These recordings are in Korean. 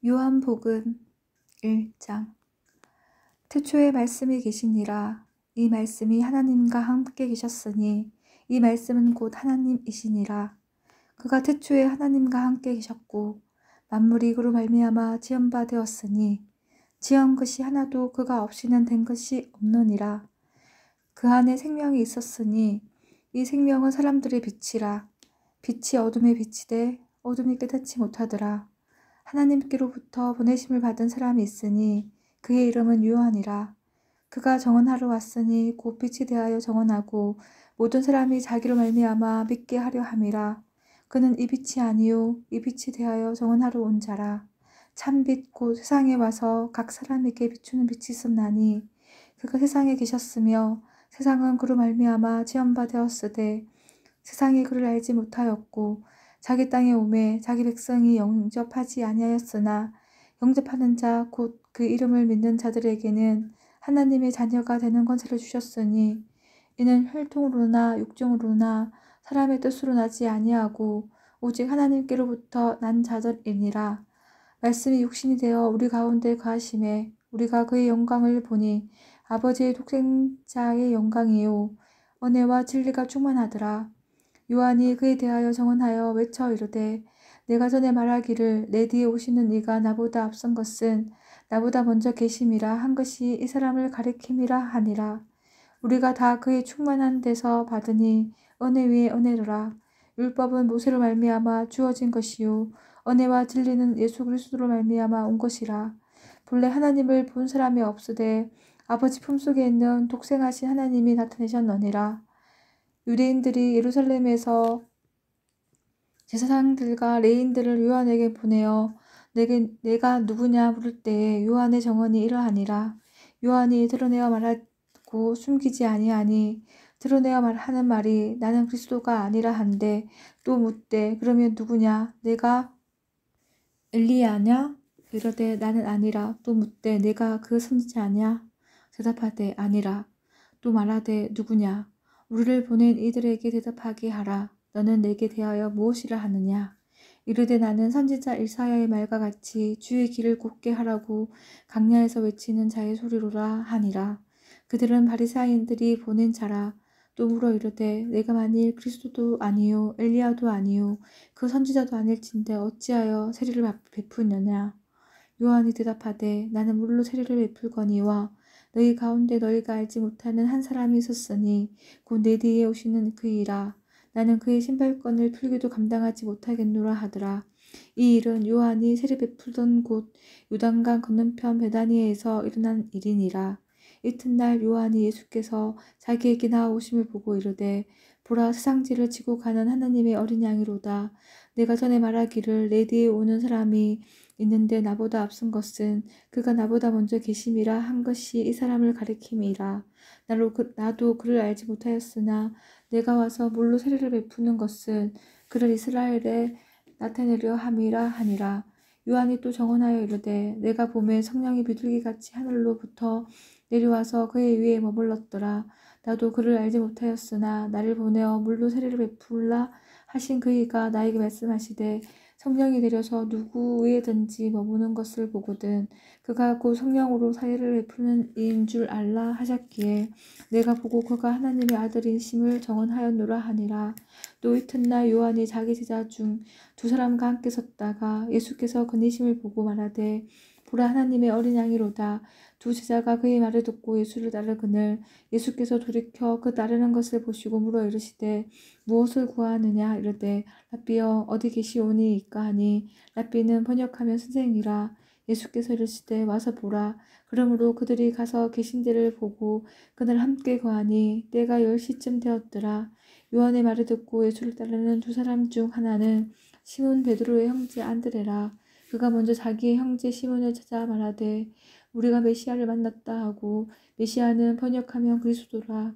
요한복음 1장. 태초에 말씀이 계시니라. 이 말씀이 하나님과 함께 계셨으니 이 말씀은 곧 하나님이시니라. 그가 태초에 하나님과 함께 계셨고 만물이 그로 말미암아 지은 바 되었으니 지은 것이 하나도 그가 없이는 된 것이 없느니라. 그 안에 생명이 있었으니 이 생명은 사람들의 빛이라. 빛이 어둠에 비치되 어둠이 깨닫지 못하더라. 하나님께로부터 보내심을 받은 사람이 있으니 그의 이름은 요한이라. 그가 정언하러 왔으니 곧 빛이 대하여 정언하고 모든 사람이 자기로 말미암아 믿게 하려 함이라. 그는 이 빛이 아니요 이 빛이 대하여 정언하러 온 자라. 참빛 곧 세상에 와서 각 사람에게 비추는 빛이 있었나니 그가 세상에 계셨으며 세상은 그로 말미암아 지은 바 되었으되 세상이 그를 알지 못하였고 자기 땅에 오매 자기 백성이 영접하지 아니하였으나 영접하는 자 곧 그 이름을 믿는 자들에게는 하나님의 자녀가 되는 권세를 주셨으니 이는 혈통으로나 육정으로나 사람의 뜻으로 나지 아니하고 오직 하나님께로부터 난 자들이니라. 말씀이 육신이 되어 우리 가운데 거하심에 우리가 그의 영광을 보니 아버지의 독생자의 영광이요 은혜와 진리가 충만하더라. 요한이 그에 대하여 정언하여 외쳐 이르되 내가 전에 말하기를 내 뒤에 오시는 이가 나보다 앞선 것은 나보다 먼저 계심이라 한 것이 이 사람을 가리킴이라 하니라. 우리가 다 그의 충만한 데서 받으니 은혜 위에 은혜로라. 율법은 모세로 말미암아 주어진 것이요 은혜와 진리는 예수 그리스도로 말미암아 온 것이라. 본래 하나님을 본 사람이 없으되 아버지 품속에 있는 독생하신 하나님이 나타내셨느니라. 유대인들이 예루살렘에서 제사장들과 레인들을 요한에게 보내어 내가 누구냐 물을 때에 요한의 정언이 이러하니라. 요한이 드러내어 말하고 숨기지 아니하니 드러내어 말하는 말이 나는 그리스도가 아니라 한데 또 묻되 그러면 누구냐 내가 엘리야냐 이르되 나는 아니라 또 묻되 내가 그 선지자냐 대답하되 아니라 또 말하되 누구냐 우리를 보낸 이들에게 대답하게 하라. 너는 내게 대하여 무엇이라 하느냐? 이르되 나는 선지자 이사야의 말과 같이 주의 길을 곧게 하라고 강야에서 외치는 자의 소리로라 하니라. 그들은 바리사인들이 보낸 자라. 또 물어 이르되 내가 만일 그리스도도 아니요 엘리야도 아니요 그 선지자도 아닐진데 어찌하여 세례를 베푸느냐? 요한이 대답하되 나는 물로 세례를 베풀거니와 너희 가운데 너희가 알지 못하는 한 사람이 있었으니 곧 내 뒤에 오시는 그이라. 나는 그의 신발끈을 풀기도 감당하지 못하겠노라 하더라. 이 일은 요한이 세례 베풀던 곳 요단강 건너편 베다니에서 일어난 일이니라. 이튿날 요한이 예수께서 자기에게 나아오심을 보고 이르되 보라 세상지를 지고 가는 하나님의 어린 양이로다. 내가 전에 말하기를 내 뒤에 오는 사람이 있는데 나보다 앞선 것은 그가 나보다 먼저 계심이라 한 것이 이 사람을 가리킴이라. 나도 그를 알지 못하였으나 내가 와서 물로 세례를 베푸는 것은 그를 이스라엘에 나타내려 함이라 하니라. 요한이 또 정언하여 이르되 내가 보매 성령이 비둘기같이 하늘로부터 내려와서 그의 위에 머물렀더라. 나도 그를 알지 못하였으나 나를 보내어 물로 세례를 베풀라 하신 그이가 나에게 말씀하시되 성령이 내려서 누구 위에든지 머무는 것을 보거든 그가 곧 성령으로 사례를 베푸는 이인 줄 알라 하셨기에 내가 보고 그가 하나님의 아들이심을 정언하였노라 하니라. 또 이튿날 요한이 자기 제자 중 두 사람과 함께 섰다가 예수께서 그니심을 보고 말하되 보라 하나님의 어린 양이로다. 두 제자가 그의 말을 듣고 예수를 따르거늘 예수께서 돌이켜 그 따르는 것을 보시고 물어 이르시되 무엇을 구하느냐 이르되 랍비여 어디 계시오니이까 하니 랍비는 번역하면 선생이라. 예수께서 이르시되 와서 보라. 그러므로 그들이 가서 계신 데를 보고 그날 함께 거하니 때가 10시쯤 되었더라. 요한의 말을 듣고 예수를 따르는 두 사람 중 하나는 시몬 베드로의 형제 안드레라. 그가 먼저 자기의 형제 시몬을 찾아 말하되 우리가 메시아를 만났다 하고 메시아는 번역하면 그리스도라.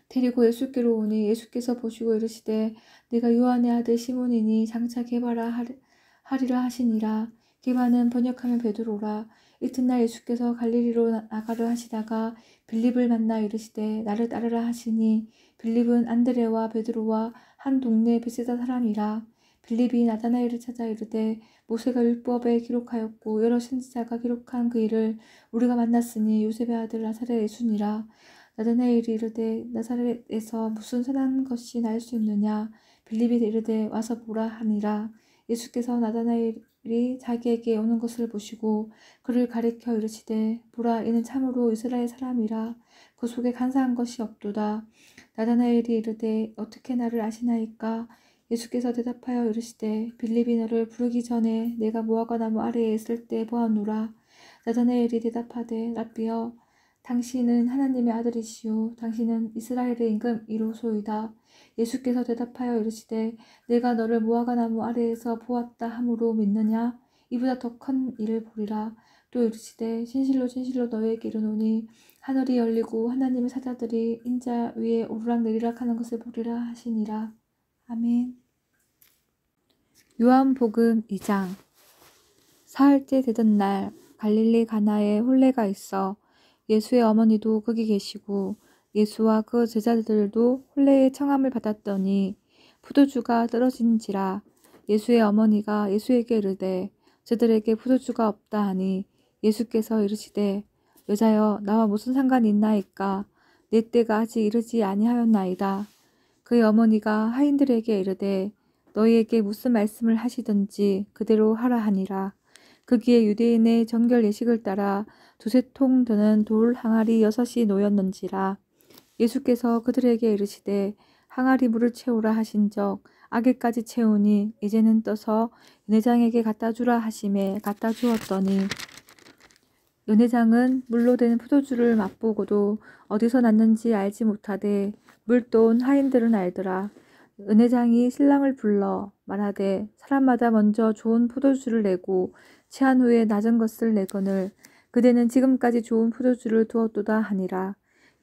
데리고 예수께로 오니 예수께서 보시고 이르시되 내가 요한의 아들 시몬이니 장차 게바라 하리라 하시니라. 게바는 번역하면 베드로라. 이튿날 예수께서 갈릴리로 나가려 하시다가 빌립을 만나 이르시되 나를 따르라 하시니 빌립은 안드레와 베드로와 한 동네 베세다 사람이라. 빌립이 나다나엘을 찾아 이르되 모세가 율법에 기록하였고 여러 선지자가 기록한 그 일을 우리가 만났으니 요셉의 아들 나사렛 예수니라. 나다나엘이 이르되 나사렛에서 무슨 선한 것이 날 수 있느냐. 빌립이 이르되 와서 보라 하니라. 예수께서 나다나엘이 자기에게 오는 것을 보시고 그를 가리켜 이르시되 보라 이는 참으로 이스라엘 사람이라. 그 속에 간사한 것이 없도다. 나다나엘이 이르되 어떻게 나를 아시나이까. 예수께서 대답하여 이르시되 빌립이 너를 부르기 전에 내가 무화과 나무 아래에 있을 때 보았노라. 나다나엘이 대답하되 랍비여 당신은 하나님의 아들이시오 당신은 이스라엘의 임금이로소이다. 예수께서 대답하여 이르시되 내가 너를 무화과 나무 아래에서 보았다 함으로 믿느냐. 이보다 더 큰 일을 보리라. 또 이르시되 진실로 진실로 너희에게 이르노니 하늘이 열리고 하나님의 사자들이 인자 위에 오르락내리락 하는 것을 보리라 하시니라. 아멘. 요한복음 2장. 사흘째 되던 날 갈릴리 가나에 혼례가 있어 예수의 어머니도 거기 계시고 예수와 그 제자들도 혼례의 청함을 받았더니 포도주가 떨어진지라. 예수의 어머니가 예수에게 이르되 저들에게 포도주가 없다 하니 예수께서 이르시되 여자여 나와 무슨 상관이 있나이까. 내 때가 아직 이르지 아니하였나이다. 그의 어머니가 하인들에게 이르되 너희에게 무슨 말씀을 하시든지 그대로 하라 하니라. 거기에 유대인의 정결 예식을 따라 두세 통 드는 돌 항아리 6이 놓였는지라. 예수께서 그들에게 이르시되 항아리 물을 채우라 하신적 아기까지 채우니 이제는 떠서 연회장에게 갖다 주라 하심에 갖다 주었더니 연회장은 물로 된 포도주를 맛보고도 어디서 났는지 알지 못하되 물 떠온 하인들은 알더라. 연회장이 신랑을 불러 말하되 사람마다 먼저 좋은 포도주를 내고 취한 후에 낮은 것을 내거늘 그대는 지금까지 좋은 포도주를 두었도다 하니라.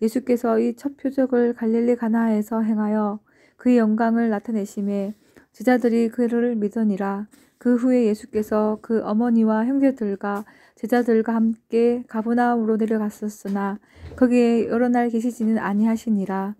예수께서 이 첫 표적을 갈릴리 가나에서 행하여 그의 영광을 나타내심에 제자들이 그를 믿으니라. 그 후에 예수께서 그 어머니와 형제들과 제자들과 함께 가버나움으로 내려갔었으나 거기에 여러 날 계시지는 아니하시니라.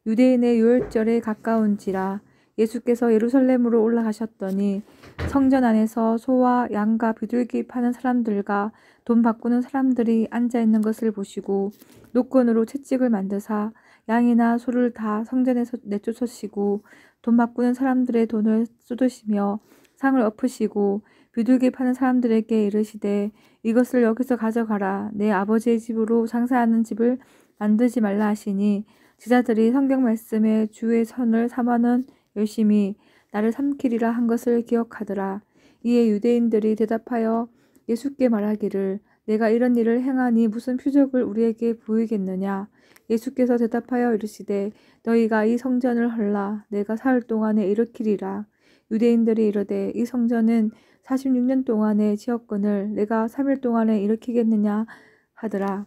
유대인의 유월절에 가까운지라. 예수께서 예루살렘으로 올라가셨더니 성전 안에서 소와 양과 비둘기 파는 사람들과 돈 바꾸는 사람들이 앉아있는 것을 보시고 노건으로 채찍을 만드사 양이나 소를 다 성전에서 내쫓으시고 돈 바꾸는 사람들의 돈을 쏟으시며 상을 엎으시고 비둘기 파는 사람들에게 이르시되 이것을 여기서 가져가라. 내 아버지의 집으로 장사하는 집을 만들지 말라 하시니 제자들이 성경 말씀에 주의 선을 삼아는 열심히 나를 삼키리라 한 것을 기억하더라. 이에 유대인들이 대답하여 예수께 말하기를 내가 이런 일을 행하니 무슨 표적을 우리에게 보이겠느냐. 예수께서 대답하여 이르시되 너희가 이 성전을 헐라 내가 사흘 동안에 일으키리라. 유대인들이 이르되 이 성전은 46년 동안에 지었거늘 내가 3일 동안에 일으키겠느냐 하더라.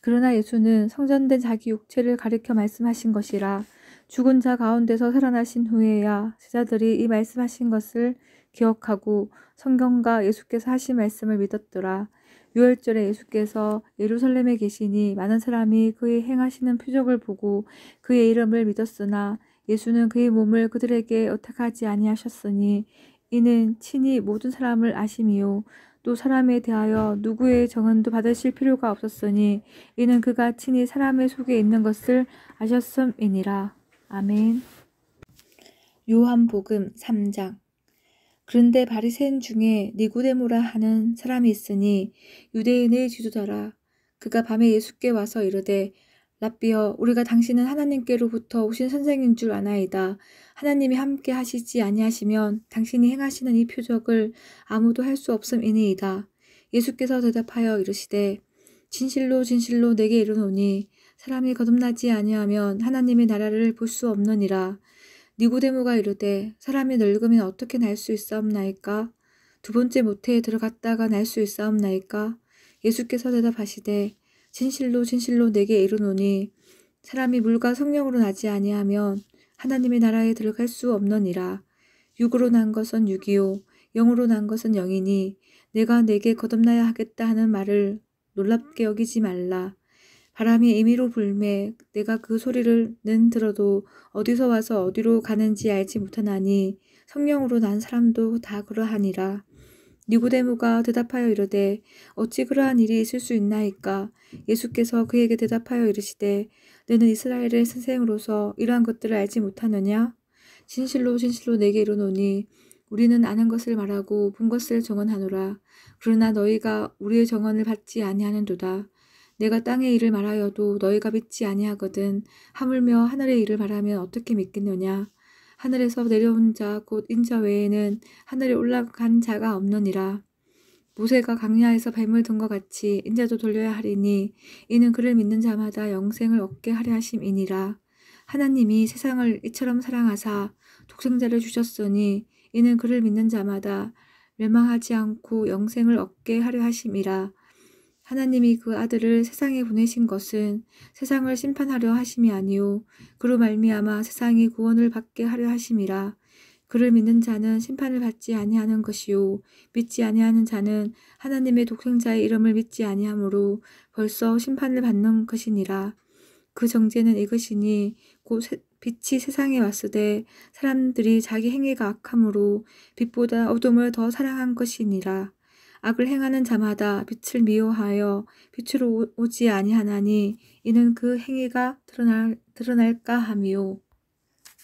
그러나 예수는 성전된 자기 육체를 가리켜 말씀하신 것이라. 죽은 자 가운데서 살아나신 후에야 제자들이 이 말씀하신 것을 기억하고 성경과 예수께서 하신 말씀을 믿었더라. 유월절에 예수께서 예루살렘에 계시니 많은 사람이 그의 행하시는 표적을 보고 그의 이름을 믿었으나 예수는 그의 몸을 그들에게 의탁하지 아니하셨으니 이는 친히 모든 사람을 아심이요 또 사람에 대하여 누구의 정언도 받으실 필요가 없었으니 이는 그가 친히 사람의 속에 있는 것을 아셨음이니라. 아멘. 요한복음 3장. 그런데 바리새인 중에 니고데모라 하는 사람이 있으니 유대인의 지도자라. 그가 밤에 예수께 와서 이르되 랍비여 우리가 당신은 하나님께로부터 오신 선생인 줄 아나이다. 하나님이 함께 하시지 아니하시면 당신이 행하시는 이 표적을 아무도 할 수 없음이니이다. 예수께서 대답하여 이르시되 진실로 진실로 내게 이르노니 사람이 거듭나지 아니하면 하나님의 나라를 볼 수 없느니라. 니고데모가 이르되 사람이 늙으면 어떻게 날 수 있사옵나이까? 두 번째 모태에 들어갔다가 날 수 있사옵나이까? 예수께서 대답하시되 진실로 진실로 내게 이르노니 사람이 물과 성령으로 나지 아니하면 하나님의 나라에 들어갈 수 없느니라. 육으로 난 것은 육이요 영으로 난 것은 영이니 내가 내게 거듭나야 하겠다 하는 말을 놀랍게 여기지 말라. 바람이 임의로 불매 내가 그 소리를 는 들어도 어디서 와서 어디로 가는지 알지 못하나니 성령으로 난 사람도 다 그러하니라. 니고데모가 대답하여 이르되 어찌 그러한 일이 있을 수 있나이까. 예수께서 그에게 대답하여 이르시되 너는 이스라엘의 선생으로서 이러한 것들을 알지 못하느냐. 진실로 진실로 내게 이르노니 우리는 아는 것을 말하고 본 것을 정언하노라. 그러나 너희가 우리의 정언을 받지 아니하는도다. 내가 땅의 일을 말하여도 너희가 믿지 아니하거든. 하물며 하늘의 일을 말하면 어떻게 믿겠느냐. 하늘에서 내려온 자 곧 인자 외에는 하늘에 올라간 자가 없느니라. 모세가 광야에서 뱀을 든 것 같이 인자도 돌려야 하리니 이는 그를 믿는 자마다 영생을 얻게 하려 하심이니라. 하나님이 세상을 이처럼 사랑하사 독생자를 주셨으니 이는 그를 믿는 자마다 멸망하지 않고 영생을 얻게 하려 하심이라. 하나님이 그 아들을 세상에 보내신 것은 세상을 심판하려 하심이 아니요 그로 말미암아 세상이 구원을 받게 하려 하심이라. 그를 믿는 자는 심판을 받지 아니하는 것이요 믿지 아니하는 자는 하나님의 독생자의 이름을 믿지 아니하므로 벌써 심판을 받는 것이니라. 그 정죄는 이것이니 곧 빛이 세상에 왔으되 사람들이 자기 행위가 악함으로 빛보다 어둠을 더 사랑한 것이니라. 악을 행하는 자마다 빛을 미워하여 빛으로 오지 아니하나니 이는 그 행위가 드러날까 함이요.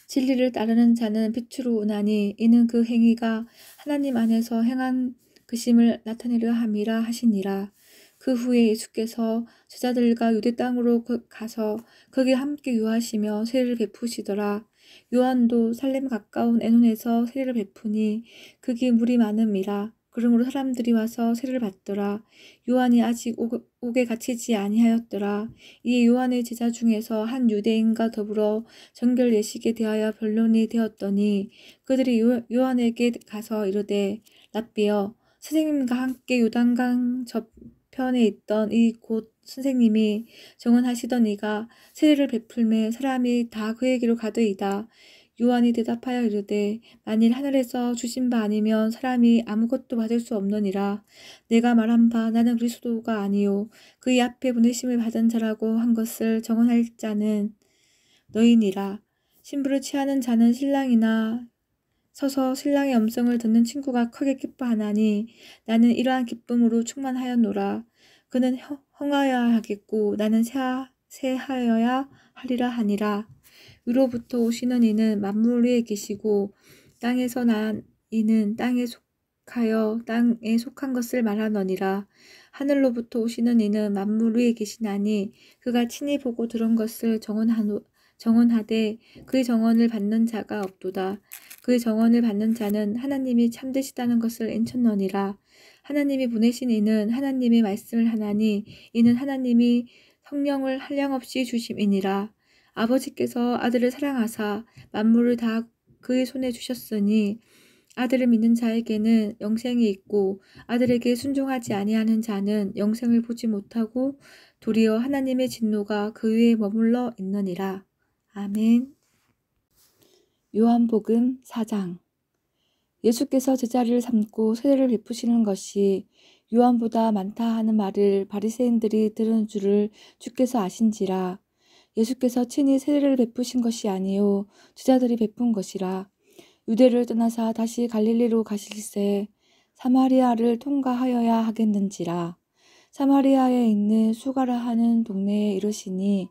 진리를 따르는 자는 빛으로 오나니 이는 그 행위가 하나님 안에서 행한 그심을 나타내려 함이라 하시니라. 그 후에 예수께서 제자들과 유대 땅으로 가서 거기 함께 유하시며 세례를 베푸시더라. 요한도 살렘 가까운 에논에서 세례를 베푸니 거기 물이 많음이라. 그러므로 사람들이 와서 세례를 받더라. 요한이 아직 옥에 갇히지 아니하였더라. 이에 요한의 제자 중에서 한 유대인과 더불어 정결 예식에 대하여 변론이 되었더니 그들이 요한에게 가서 이르되 랍비여 선생님과 함께 요단강 저편에 있던 이 곧 선생님이 정언하시던 이가 세례를 베풀매 사람이 다 그에게로 가더이다. 요한이 대답하여 이르되 만일 하늘에서 주신 바 아니면 사람이 아무것도 받을 수 없느니라. 내가 말한 바 나는 그리스도가 아니요 그의 앞에 보내심을 받은 자라고 한 것을 정언할 자는 너희니라. 신부를 취하는 자는 신랑이나 서서 신랑의 음성을 듣는 친구가 크게 기뻐하나니 나는 이러한 기쁨으로 충만하였노라. 그는 흥하여야 하겠고 나는 새하여야 하리라 하니라. 위로부터 오시는 이는 만물 위에 계시고 땅에서 난 이는 땅에 속하여 땅에 속한 것을 말하느니라. 하늘로부터 오시는 이는 만물 위에 계시나니 그가 친히 보고 들은 것을 정언하되 그의 정언을 받는 자가 없도다. 그의 정언을 받는 자는 하나님이 참되시다는 것을 인쳤느니라. 하나님이 보내신 이는 하나님의 말씀을 하나니 이는 하나님이 성령을 한량없이 주심이니라. 아버지께서 아들을 사랑하사 만물을 다 그의 손에 주셨으니 아들을 믿는 자에게는 영생이 있고 아들에게 순종하지 아니하는 자는 영생을 보지 못하고 도리어 하나님의 진노가 그 위에 머물러 있느니라. 아멘. 요한복음 4장. 예수께서 제자리를 삼고 세례를 베푸시는 것이 요한보다 많다 하는 말을 바리새인들이 들은 줄을 주께서 아신지라. 예수께서 친히 세례를 베푸신 것이 아니요 제자들이 베푼 것이라. 유대를 떠나사 다시 갈릴리로 가실새 사마리아를 통과하여야 하겠는지라. 사마리아에 있는 수가라 하는 동네에 이르시니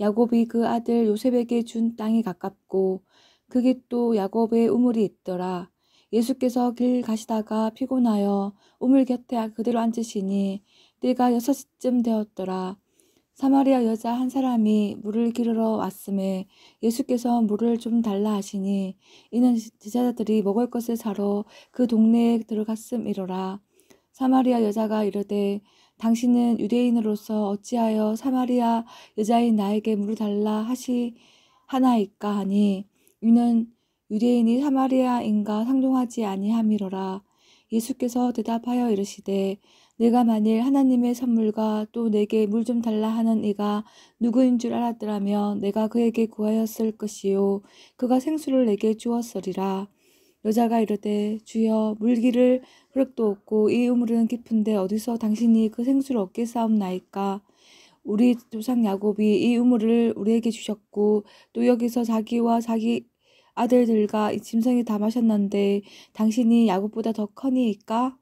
야곱이 그 아들 요셉에게 준 땅이 가깝고 그게 또 야곱의 우물이 있더라. 예수께서 길 가시다가 피곤하여 우물 곁에 그대로 앉으시니 때가 6시쯤 되었더라. 사마리아 여자 한 사람이 물을 기르러 왔음에 예수께서 물을 좀 달라 하시니 이는 제자들이 먹을 것을 사러 그 동네에 들어갔음이로라. 사마리아 여자가 이르되 당신은 유대인으로서 어찌하여 사마리아 여자인 나에게 물을 달라 하나이까 하니 이는 유대인이 사마리아인과 상종하지 아니함이로라. 예수께서 대답하여 이르시되 내가 만일 하나님의 선물과 또 내게 물 좀 달라 하는 이가 누구인 줄 알았더라면 내가 그에게 구하였을 것이요 그가 생수를 내게 주었으리라. 여자가 이르되 주여 물기를 그릇도 없고 이 우물은 깊은데 어디서 당신이 그 생수를 얻게 사옵나이까. 우리 조상 야곱이 이 우물을 우리에게 주셨고 또 여기서 자기와 자기 아들들과 짐승이 다 마셨는데 당신이 야곱보다 더 커니이까?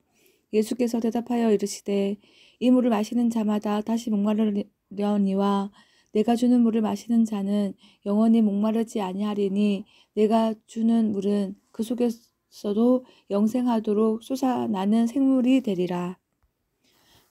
예수께서 대답하여 이르시되 이 물을 마시는 자마다 다시 목마르려니와 내가 주는 물을 마시는 자는 영원히 목마르지 아니하리니 내가 주는 물은 그 속에서도 영생하도록 솟아나는 생물이 되리라.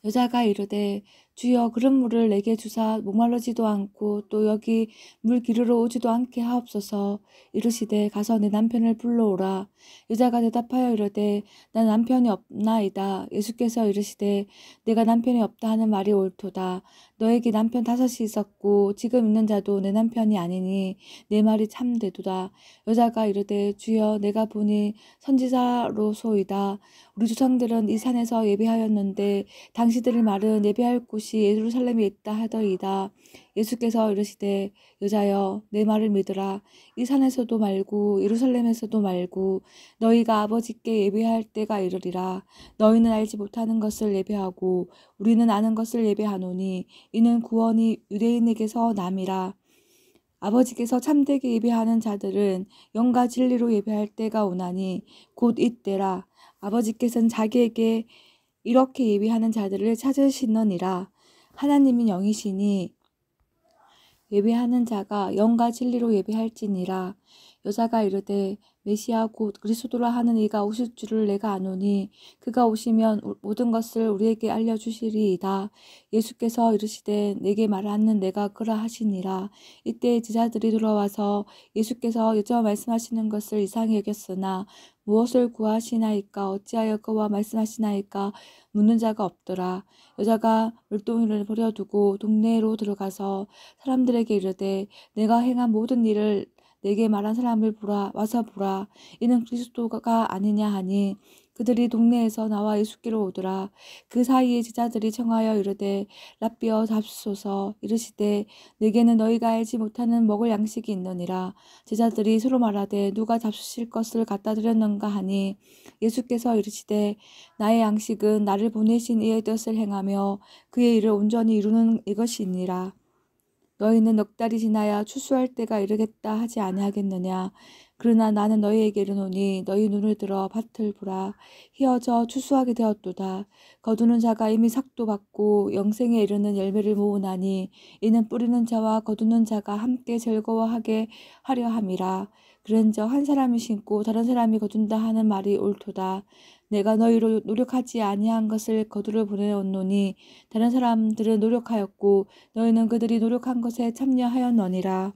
여자가 이르되 주여 그런 물을 내게 주사 목마르지도 않고 또 여기 물 기르러 오지도 않게 하옵소서. 이르시되 가서 내 남편을 불러오라. 여자가 대답하여 이르되 나 남편이 없나이다. 예수께서 이르시되 내가 남편이 없다 하는 말이 옳도다. 너에게 남편 5이 있었고 지금 있는 자도 내 남편이 아니니 내 말이 참되도다. 여자가 이르되 주여 내가 보니 선지자로소이다. 우리 조상들은 이 산에서 예배하였는데 당신들의 말은 예배할 곳이 예루살렘에 있다 하더이다. 예수께서 이르시되 여자여 내 말을 믿으라. 이 산에서도 말고 예루살렘에서도 말고 너희가 아버지께 예배할 때가 이르리라. 너희는 알지 못하는 것을 예배하고 우리는 아는 것을 예배하노니 이는 구원이 유대인에게서 남이라. 아버지께서 참되게 예배하는 자들은 영과 진리로 예배할 때가 오나니 곧 이때라. 아버지께서는 자기에게 이렇게 예배하는 자들을 찾으시느니라. 하나님이 영이시니 예배하는 자가 영과 진리로 예배할지니라. 여자가 이르되 메시아 곧 그리스도라 하는 이가 오실 줄을 내가 아노니 그가 오시면 모든 것을 우리에게 알려주시리이다. 예수께서 이르시되 내게 말하는 내가 그라 하시니라. 이때 제자들이 돌아와서 예수께서 여자와 말씀하시는 것을 이상히 여겼으나 무엇을 구하시나이까 어찌하여 그와 말씀하시나이까 묻는 자가 없더라. 여자가 물동이를 버려두고 동네로 들어가서 사람들에게 이르되 내가 행한 모든 일을 내게 말한 사람을 보라 와서 보라 이는 그리스도가 아니냐 하니 그들이 동네에서 나와 예수께로 오더라. 그 사이에 제자들이 청하여 이르되 랍비여 잡소서. 이르시되 내게는 너희가 알지 못하는 먹을 양식이 있느니라. 제자들이 서로 말하되 누가 잡수실 것을 갖다 드렸는가 하니 예수께서 이르시되 나의 양식은 나를 보내신 이의 뜻을 행하며 그의 일을 온전히 이루는 이것이니라. 너희는 넉 달이 지나야 추수할 때가 이르겠다 하지 아니하겠느냐. 그러나 나는 너희에게 이르노니 너희 눈을 들어 밭을 보라. 희어져 추수하게 되었도다. 거두는 자가 이미 삭도 받고 영생에 이르는 열매를 모으나니 이는 뿌리는 자와 거두는 자가 함께 즐거워하게 하려 함이라. 그런즉 한 사람이 심고 다른 사람이 거둔다 하는 말이 옳도다. 내가 너희로 노력하지 아니한 것을 거두러 보내었노니 다른 사람들은 노력하였고 너희는 그들이 노력한 것에 참여하였느니라.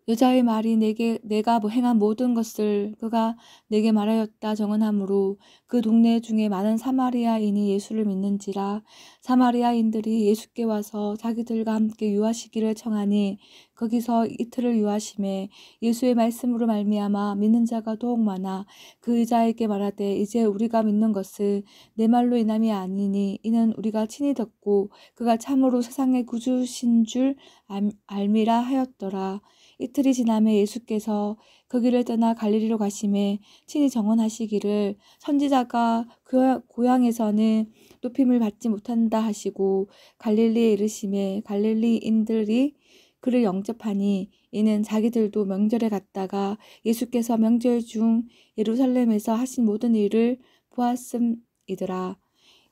여자의 말이 내가 행한 모든 것을 그가 내게 말하였다 정언하므로 그 동네 중에 많은 사마리아인이 예수를 믿는지라. 사마리아인들이 예수께 와서 자기들과 함께 유하시기를 청하니 거기서 이틀을 유하심에 예수의 말씀으로 말미암아 믿는 자가 더욱 많아 그 여자에게 말하되 이제 우리가 믿는 것은 내 말로 인함이 아니니 이는 우리가 친히 듣고 그가 참으로 세상의 구주신 줄 알미라 하였더라. 이틀이 지나매 예수께서 그 길을 떠나 갈릴리로 가심에 친히 정언하시기를 선지자가 고향에서는 높임을 받지 못한다 하시고 갈릴리에 이르심에 갈릴리인들이 그를 영접하니 이는 자기들도 명절에 갔다가 예수께서 명절 중 예루살렘에서 하신 모든 일을 보았음이더라.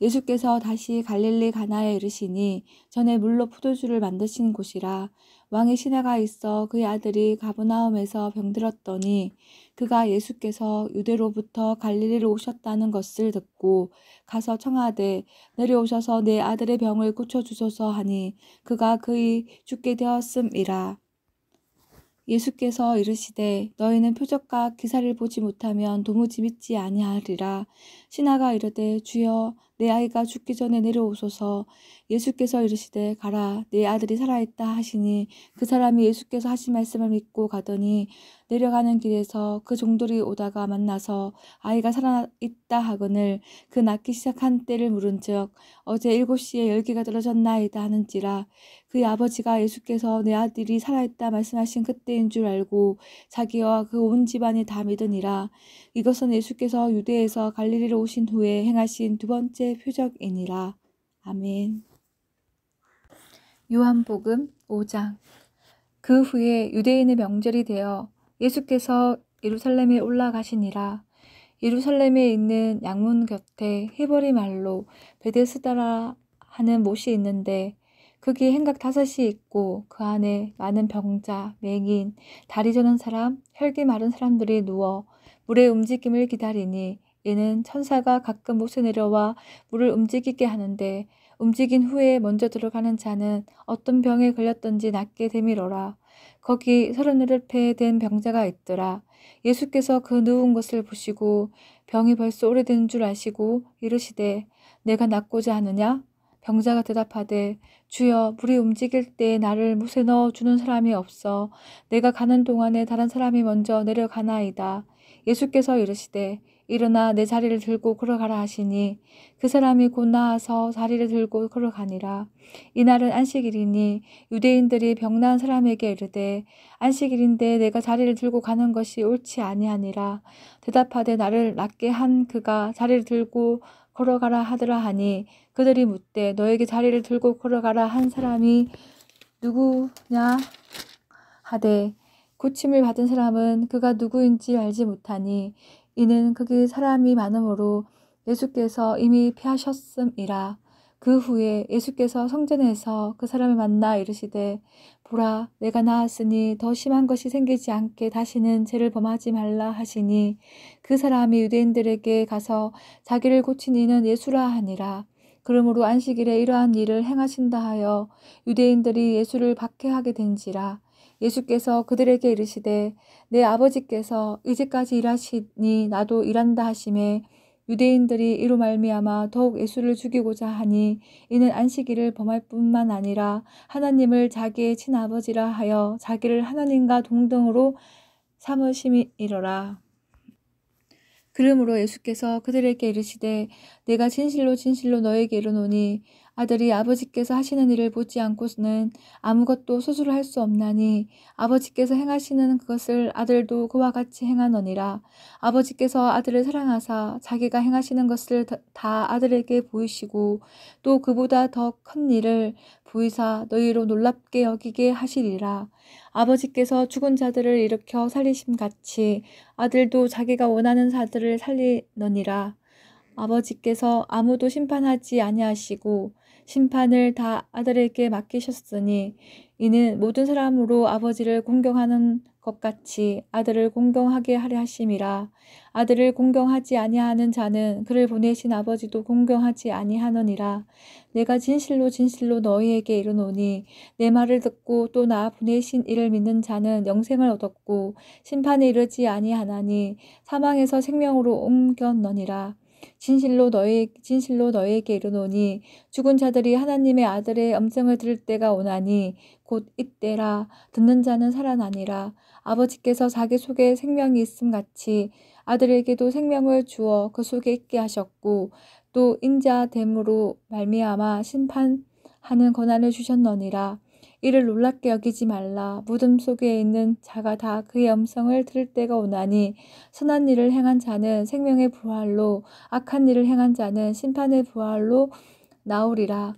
예수께서 다시 갈릴리 가나에 이르시니 전에 물로 포도주를 만드신 곳이라. 왕의 시내가 있어 그의 아들이 가버나움에서 병들었더니 그가 예수께서 유대로부터 갈릴리로 오셨다는 것을 듣고 가서 청하되 내려오셔서 내 아들의 병을 고쳐주소서 하니 그가 그의 죽게 되었음이라. 예수께서 이르시되 너희는 표적과 기사를 보지 못하면 도무지 믿지 아니하리라. 신하가 이르되 주여 내 아이가 죽기 전에 내려오소서. 예수께서 이르시되 가라 내 아들이 살아있다 하시니 그 사람이 예수께서 하신 말씀을 믿고 가더니 내려가는 길에서 그 종들이 오다가 만나서 아이가 살아있다 하거늘 그 낳기 시작한 때를 물은즉 어제 7시에 열기가 떨어졌나이다 하는지라. 그의 아버지가 예수께서 내 아들이 살아있다 말씀하신 그때인 줄 알고 자기와 그 온 집안이 다 믿으니라. 이것은 예수께서 유대에서 갈릴리로 오신 후에 행하신 두 번째 표적이니라. 아멘. 요한복음 5장. 그 후에 유대인의 명절이 되어 예수께서 예루살렘에 올라가시니라. 예루살렘에 있는 양문 곁에 히브리 말로 베데스다라 하는 못이 있는데 거기 행각 5이 있고 그 안에 많은 병자, 맹인, 다리 저는 사람, 혈기 마른 사람들이 누워 물의 움직임을 기다리니 이는 천사가 가끔 못에 내려와 물을 움직이게 하는데 움직인 후에 먼저 들어가는 자는 어떤 병에 걸렸던지 낫게 되밀어라. 거기 38회 된 병자가 있더라. 예수께서 그 누운 것을 보시고 병이 벌써 오래된 줄 아시고 이르시되 내가 낫고자 하느냐? 병자가 대답하되 주여 물이 움직일 때 나를 못에 넣어 주는 사람이 없어 내가 가는 동안에 다른 사람이 먼저 내려가나이다. 예수께서 이르시되 일어나 내 자리를 들고 걸어가라 하시니 그 사람이 곧 나아서 자리를 들고 걸어가니라. 이날은 안식일이니 유대인들이 병나은 사람에게 이르되 안식일인데 내가 자리를 들고 가는 것이 옳지 아니하니라. 대답하되 나를 낫게 한 그가 자리를 들고 걸어가라 하더라 하니 그들이 묻되 너에게 자리를 들고 걸어가라 한 사람이 누구냐 하되 고침을 받은 사람은 그가 누구인지 알지 못하니 이는 거기 사람이 많으므로 예수께서 이미 피하셨음이라. 그 후에 예수께서 성전에서 그 사람을 만나 이르시되 보라 내가 나았으니 더 심한 것이 생기지 않게 다시는 죄를 범하지 말라 하시니 그 사람이 유대인들에게 가서 자기를 고친 이는 예수라 하니라. 그러므로 안식일에 이러한 일을 행하신다 하여 유대인들이 예수를 박해하게 된지라. 예수께서 그들에게 이르시되 내 아버지께서 이제까지 일하시니 나도 일한다 하시매 유대인들이 이로 말미암아 더욱 예수를 죽이고자 하니 이는 안식일을 범할 뿐만 아니라 하나님을 자기의 친아버지라 하여 자기를 하나님과 동등으로 삼으심이로라. 그러므로 예수께서 그들에게 이르시되 내가 진실로 진실로 너에게 이르노니 아들이 아버지께서 하시는 일을 보지 않고서는 아무것도 스스로 할 수 없나니 아버지께서 행하시는 그것을 아들도 그와 같이 행하느니라. 아버지께서 아들을 사랑하사 자기가 행하시는 것을 다 아들에게 보이시고 또 그보다 더 큰 일을 보이사 너희로 놀랍게 여기게 하시리라. 아버지께서 죽은 자들을 일으켜 살리심 같이 아들도 자기가 원하는 자들을 살리느니라. 아버지께서 아무도 심판하지 아니하시고 심판을 다 아들에게 맡기셨으니 이는 모든 사람으로 아버지를 공경하는 것 같이 아들을 공경하게 하려 하심이라. 아들을 공경하지 아니하는 자는 그를 보내신 아버지도 공경하지 아니하느니라. 내가 진실로 진실로 너희에게 이르노니 내 말을 듣고 또 나 보내신 이를 믿는 자는 영생을 얻었고 심판에 이르지 아니하나니 사망에서 생명으로 옮겼느니라. 진실로 너희에게 이르노니 죽은 자들이 하나님의 아들의 음성을 들을 때가 오나니 곧 이때라. 듣는 자는 살아나니라. 아버지께서 자기 속에 생명이 있음 같이 아들에게도 생명을 주어 그 속에 있게 하셨고 또 인자됨으로 말미암아 심판하는 권한을 주셨느니라. 이를 놀랍게 여기지 말라. 무덤 속에 있는 자가 다 그의 음성을 들을 때가 오나니 선한 일을 행한 자는 생명의 부활로 악한 일을 행한 자는 심판의 부활로 나오리라.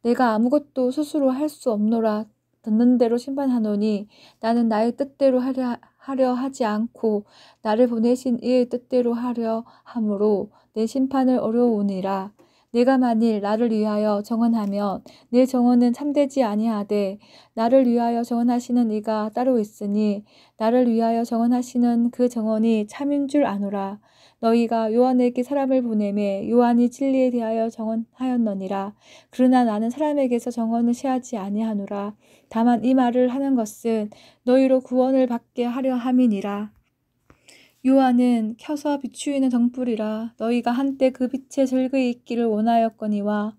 내가 아무것도 스스로 할 수 없노라. 듣는 대로 심판하노니 나는 나의 뜻대로 하려 하지 않고 나를 보내신 이의 뜻대로 하려 함으로 내 심판을 어려우니라. 내가 만일 나를 위하여 정언하면 내 정언은 참되지 아니하되 나를 위하여 정언하시는 이가 따로 있으니 나를 위하여 정언하시는 그 정언이 참인 줄 아노라. 너희가 요한에게 사람을 보내매 요한이 진리에 대하여 정언하였느니라. 그러나 나는 사람에게서 정언을 취하지 아니하노라. 다만 이 말을 하는 것은 너희로 구원을 받게 하려 함이니라. 요한은 켜서 비추이는 등불이라. 너희가 한때 그 빛에 즐거이 있기를 원하였거니와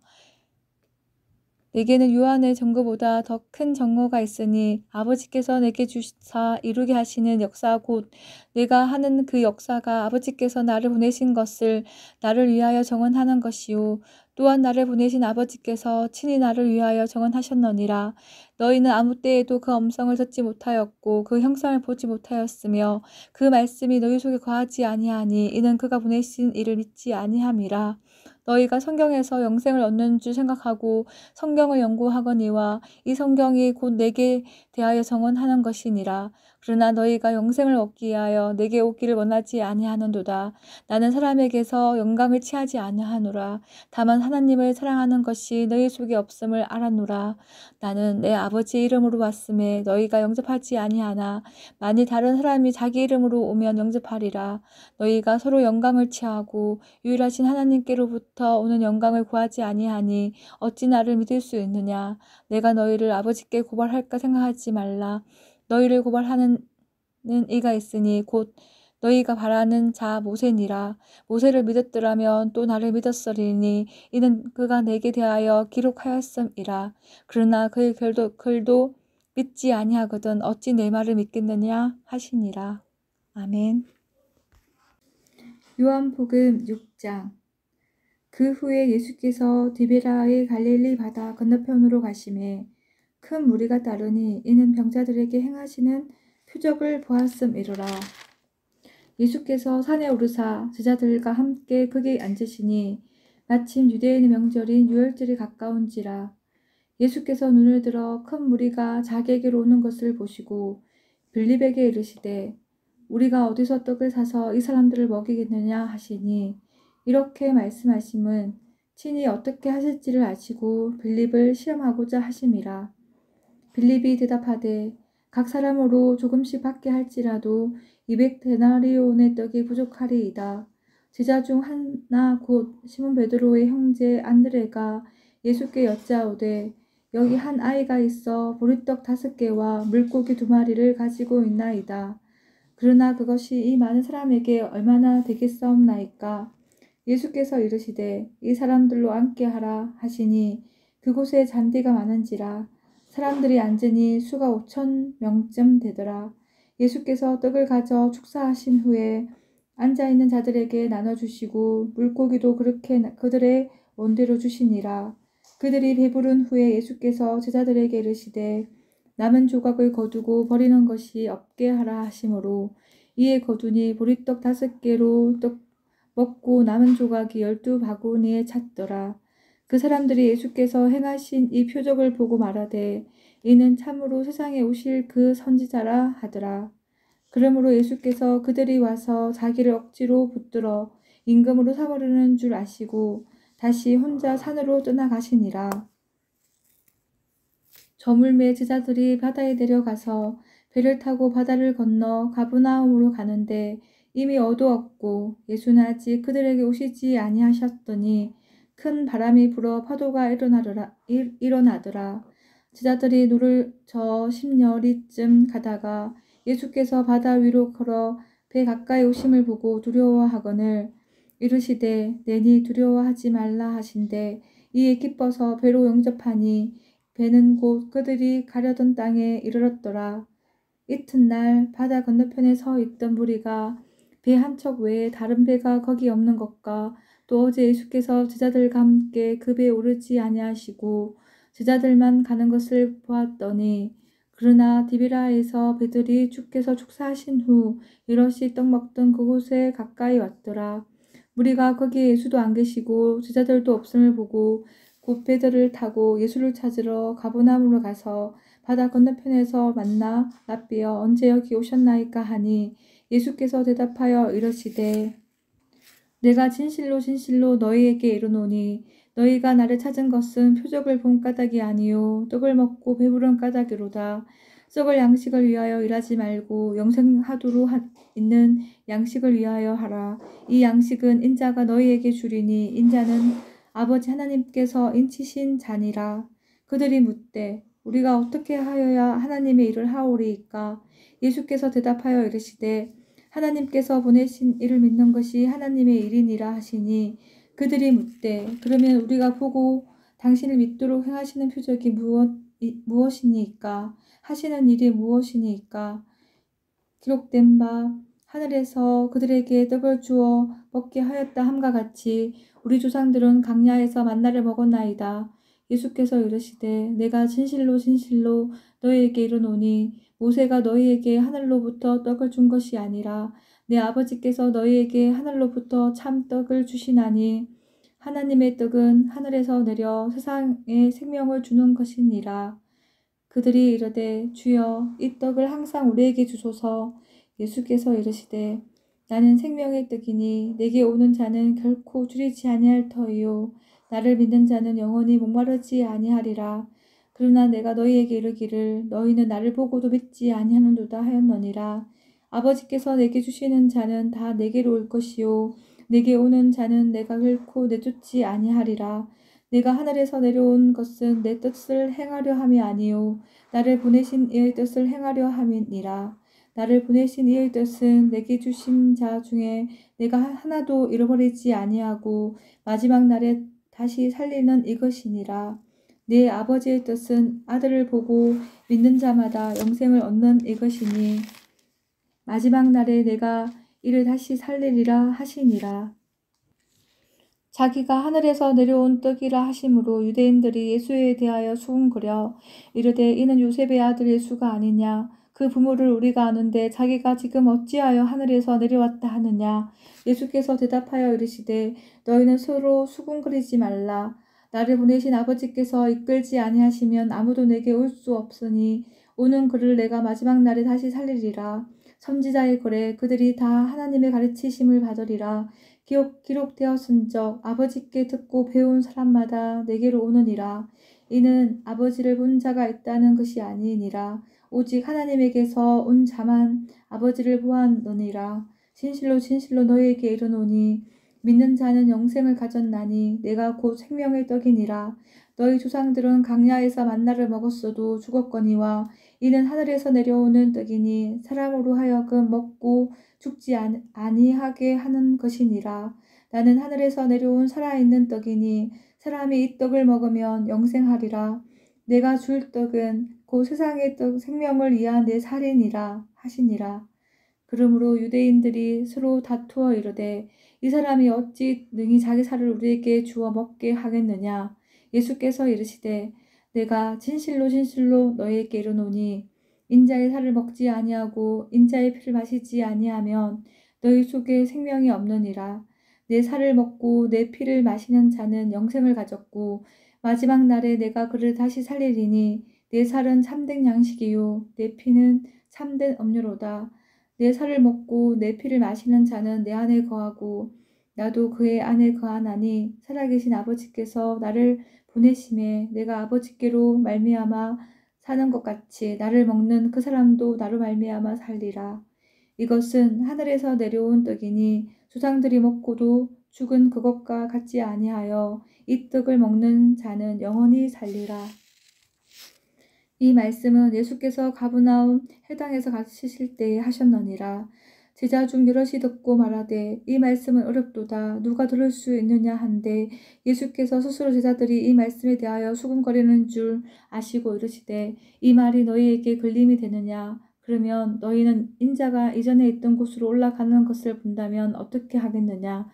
내게는 요한의 증거보다 더 큰 증거가 있으니 아버지께서 내게 주사 이루게 하시는 역사 곧 내가 하는 그 역사가 아버지께서 나를 보내신 것을 나를 위하여 정언하는 것이요 또한 나를 보내신 아버지께서 친히 나를 위하여 정언하셨느니라. 너희는 아무 때에도 그 음성을 듣지 못하였고 그 형상을 보지 못하였으며 그 말씀이 너희 속에 거하지 아니하니 이는 그가 보내신 이를 믿지 아니함이라. 너희가 성경에서 영생을 얻는 줄 생각하고 성경을 연구하거니와 이 성경이 곧 내게 대하여 정언하는 것이니라. 그러나 너희가 영생을 얻기 위하여 내게 오기를 원하지 아니하는도다. 나는 사람에게서 영광을 취하지 아니하노라. 다만 하나님을 사랑하는 것이 너희 속에 없음을 알았노라. 나는 내 아버지의 이름으로 왔음에 너희가 영접하지 아니하나 만일 다른 사람이 자기 이름으로 오면 영접하리라. 너희가 서로 영광을 취하고 유일하신 하나님께로부터 오는 영광을 구하지 아니하니 어찌 나를 믿을 수 있느냐. 내가 너희를 아버지께 고발할까 생각하지 말라. 너희를 고발하는 이가 있으니 곧 너희가 바라는 자 모세니라. 모세를 믿었더라면 또 나를 믿었으리니 이는 그가 내게 대하여 기록하였음이라. 그러나 그의 글도 믿지 아니하거든 어찌 내 말을 믿겠느냐 하시니라. 아멘. 요한복음 6장. 그 후에 예수께서 디베라의 갈릴리 바다 건너편으로 가시매 큰 무리가 따르니 이는 병자들에게 행하시는 표적을 보았음이로라. 예수께서 산에 오르사 제자들과 함께 거기 앉으시니 마침 유대인의 명절인 유월절이 가까운지라. 예수께서 눈을 들어 큰 무리가 자기에게로 오는 것을 보시고 빌립에게 이르시되 우리가 어디서 떡을 사서 이 사람들을 먹이겠느냐 하시니 이렇게 말씀하심은 친히 어떻게 하실지를 아시고 빌립을 시험하고자 하심이라. 빌립이 대답하되 각 사람으로 조금씩 받게 할지라도 200데나리온의 떡이 부족하리이다. 제자 중 하나 곧 시몬 베드로의 형제 안드레가 예수께 여짜오되 여기 한 아이가 있어 보리떡 5개와 물고기 2마리를 가지고 있나이다. 그러나 그것이 이 많은 사람에게 얼마나 되겠사옵나이까. 예수께서 이르시되 이 사람들로 앉게 하라 하시니 그곳에 잔디가 많은지라 사람들이 앉으니 수가 5,000명쯤 되더라. 예수께서 떡을 가져 축사하신 후에 앉아있는 자들에게 나눠주시고 물고기도 그렇게 그들의 원대로 주시니라. 그들이 배부른 후에 예수께서 제자들에게 이르시되 남은 조각을 거두고 버리는 것이 없게 하라 하시므로 이에 거두니 보리떡 5개로 떡 먹고 남은 조각이 12바구니에 찼더라. 그 사람들이 예수께서 행하신 이 표적을 보고 말하되 이는 참으로 세상에 오실 그 선지자라 하더라. 그러므로 예수께서 그들이 와서 자기를 억지로 붙들어 임금으로 삼으려는 줄 아시고 다시 혼자 산으로 떠나가시니라. 저물매 제자들이 바다에 내려가서 배를 타고 바다를 건너 가브나움으로 가는데 이미 어두웠고 예수는 아직 그들에게 오시지 아니하셨더니 큰 바람이 불어 파도가 일어나더라. 제자들이 노를 저 10여리쯤 가다가 예수께서 바다 위로 걸어 배 가까이 오심을 보고 두려워하거늘 이르시되 내니 두려워하지 말라 하신대 이에 기뻐서 배로 영접하니 배는 곧 그들이 가려던 땅에 이르렀더라. 이튿날 바다 건너편에 서 있던 무리가 배 한 척 외에 다른 배가 거기 없는 것과 또 어제 예수께서 제자들과 함께 그 배에 오르지 아니하시고 제자들만 가는 것을 보았더니 그러나 디베라에서 배들이 주께서 축사하신 후 여럿이 떡 먹던 그곳에 가까이 왔더라. 무리가 거기에 예수도 안 계시고 제자들도 없음을 보고 곧 배들을 타고 예수를 찾으러 가버나움으로 가서 바다 건너편에서 만나 랍비여 언제 여기 오셨나이까 하니 예수께서 대답하여 이르시되 내가 진실로 진실로 너희에게 이르노니 너희가 나를 찾은 것은 표적을 본 까닭이 아니요 떡을 먹고 배부른 까닭이로다. 썩을 양식을 위하여 일하지 말고 영생하도록 있는 양식을 위하여 하라. 이 양식은 인자가 너희에게 주리니 인자는 아버지 하나님께서 인치신 자니라. 그들이 묻되 우리가 어떻게 하여야 하나님의 일을 하오리이까. 예수께서 대답하여 이르시되 하나님께서 보내신 이를 믿는 것이 하나님의 일이니라 하시니 그들이 묻되 그러면 우리가 보고 당신을 믿도록 행하시는 표적이 무엇이니까 하시는 일이 무엇이니까. 기록된 바 하늘에서 그들에게 떡을 주어 먹게 하였다 함과 같이 우리 조상들은 광야에서 만나를 먹었나이다. 예수께서 이르시되 내가 진실로 진실로 너희에게 이르노니 모세가 너희에게 하늘로부터 떡을 준 것이 아니라 내 아버지께서 너희에게 하늘로부터 참 떡을 주시나니 하나님의 떡은 하늘에서 내려 세상에 생명을 주는 것이니라. 그들이 이르되 주여 이 떡을 항상 우리에게 주소서. 예수께서 이르시되 나는 생명의 떡이니 내게 오는 자는 결코 줄이지 아니할 터이요 나를 믿는 자는 영원히 목마르지 아니하리라. 그러나 내가 너희에게 이르기를 너희는 나를 보고도 믿지 아니하는도다 하였느니라. 아버지께서 내게 주시는 자는 다 내게로 올 것이요 내게 오는 자는 내가 결코 내쫓지 아니하리라. 내가 하늘에서 내려온 것은 내 뜻을 행하려 함이 아니요 나를 보내신 이의 뜻을 행하려 함이니라. 나를 보내신 이의 뜻은 내게 주신 자 중에 내가 하나도 잃어버리지 아니하고 마지막 날에 다시 살리는 이것이니라. 내 아버지의 뜻은 아들을 보고 믿는 자마다 영생을 얻는 이것이니 마지막 날에 내가 이를 다시 살리리라 하시니라. 자기가 하늘에서 내려온 떡이라 하심으로 유대인들이 예수에 대하여 수군거려 이르되 이는 요셉의 아들 예수가 아니냐. 그 부모를 우리가 아는데 자기가 지금 어찌하여 하늘에서 내려왔다 하느냐. 예수께서 대답하여 이르시되 너희는 서로 수군거리지 말라. 나를 보내신 아버지께서 이끌지 아니하시면 아무도 내게 올 수 없으니 오는 그를 내가 마지막 날에 다시 살리리라. 선지자의 글에 그들이 다 하나님의 가르치심을 받으리라. 기록되었은적 아버지께 듣고 배운 사람마다 내게로 오느니라. 이는 아버지를 본 자가 있다는 것이 아니니라. 오직 하나님에게서 온 자만 아버지를 보았느니라. 진실로 진실로 너희에게 이르노니 믿는 자는 영생을 가졌나니 내가 곧 생명의 떡이니라. 너희 조상들은 강야에서 만나를 먹었어도 죽었거니와 이는 하늘에서 내려오는 떡이니 사람으로 하여금 먹고 죽지 아니하게 하는 것이니라. 나는 하늘에서 내려온 살아있는 떡이니 사람이 이 떡을 먹으면 영생하리라. 내가 줄 떡은 곧 세상의 떡 생명을 위한 내 살이니라 하시니라. 그러므로 유대인들이 서로 다투어 이르되 이 사람이 어찌 능히 자기 살을 우리에게 주어 먹게 하겠느냐. 예수께서 이르시되 내가 진실로 진실로 너희에게 이르노니 인자의 살을 먹지 아니하고 인자의 피를 마시지 아니하면 너희 속에 생명이 없느니라. 내 살을 먹고 내 피를 마시는 자는 영생을 가졌고 마지막 날에 내가 그를 다시 살리리니 내 살은 참된 양식이요 내 피는 참된 음료로다. 내 살을 먹고 내 피를 마시는 자는 내 안에 거하고 나도 그의 안에 거하나니 살아계신 아버지께서 나를 보내심에 내가 아버지께로 말미암아 사는 것 같이 나를 먹는 그 사람도 나로 말미암아 살리라. 이것은 하늘에서 내려온 떡이니 조상들이 먹고도 죽은 그것과 같지 아니하여 이 떡을 먹는 자는 영원히 살리라. 이 말씀은 예수께서 가버나움 해당에서 가르치실 때에 하셨느니라. 제자 중 여럿이 듣고 말하되 이 말씀은 어렵도다 누가 들을 수 있느냐 한데 예수께서 스스로 제자들이 이 말씀에 대하여 수군거리는 줄 아시고 이르시되 이 말이 너희에게 걸림이 되느냐. 그러면 너희는 인자가 이전에 있던 곳으로 올라가는 것을 본다면 어떻게 하겠느냐.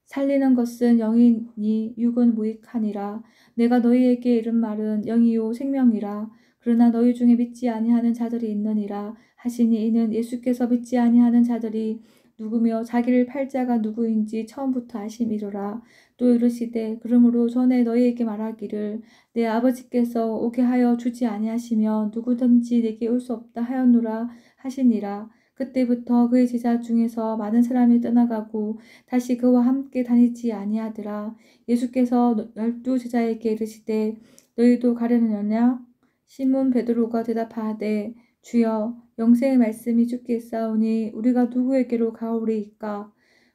살리는 것은 영이니 육은 무익하니라. 내가 너희에게 이른 말은 영이요 생명이라. 그러나 너희 중에 믿지 아니하는 자들이 있느니라 하시니 이는 예수께서 믿지 아니하는 자들이 누구며 자기를 팔 자가 누구인지 처음부터 아심이로라. 또 이르시되 그러므로 전에 너희에게 말하기를 내 아버지께서 오게 하여 주지 아니하시면 누구든지 내게 올 수 없다 하였노라 하시니라. 그때부터 그의 제자 중에서 많은 사람이 떠나가고 다시 그와 함께 다니지 아니하더라. 예수께서 12 제자에게 이르시되 너희도 가려느냐? 시몬 베드로가 대답하되 주여 영생의 말씀이 주께 있사오니 우리가 누구에게로 가오리이까?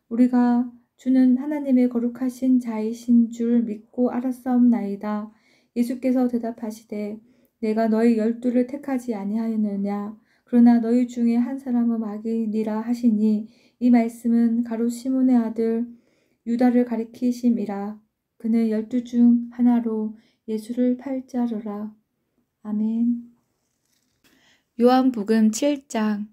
우리가 주는 하나님의 거룩하신 자이신 줄 믿고 알았사옵나이다. 예수께서 대답하시되 내가 너희 12를 택하지 아니하였느냐? 그러나 너희 중에 한 사람은 마귀니라 하시니 이 말씀은 가롯 시몬의 아들 유다를 가리키심이라. 그는 12 중 하나로 예수를 팔 자로라. 아멘. 요한복음 7장.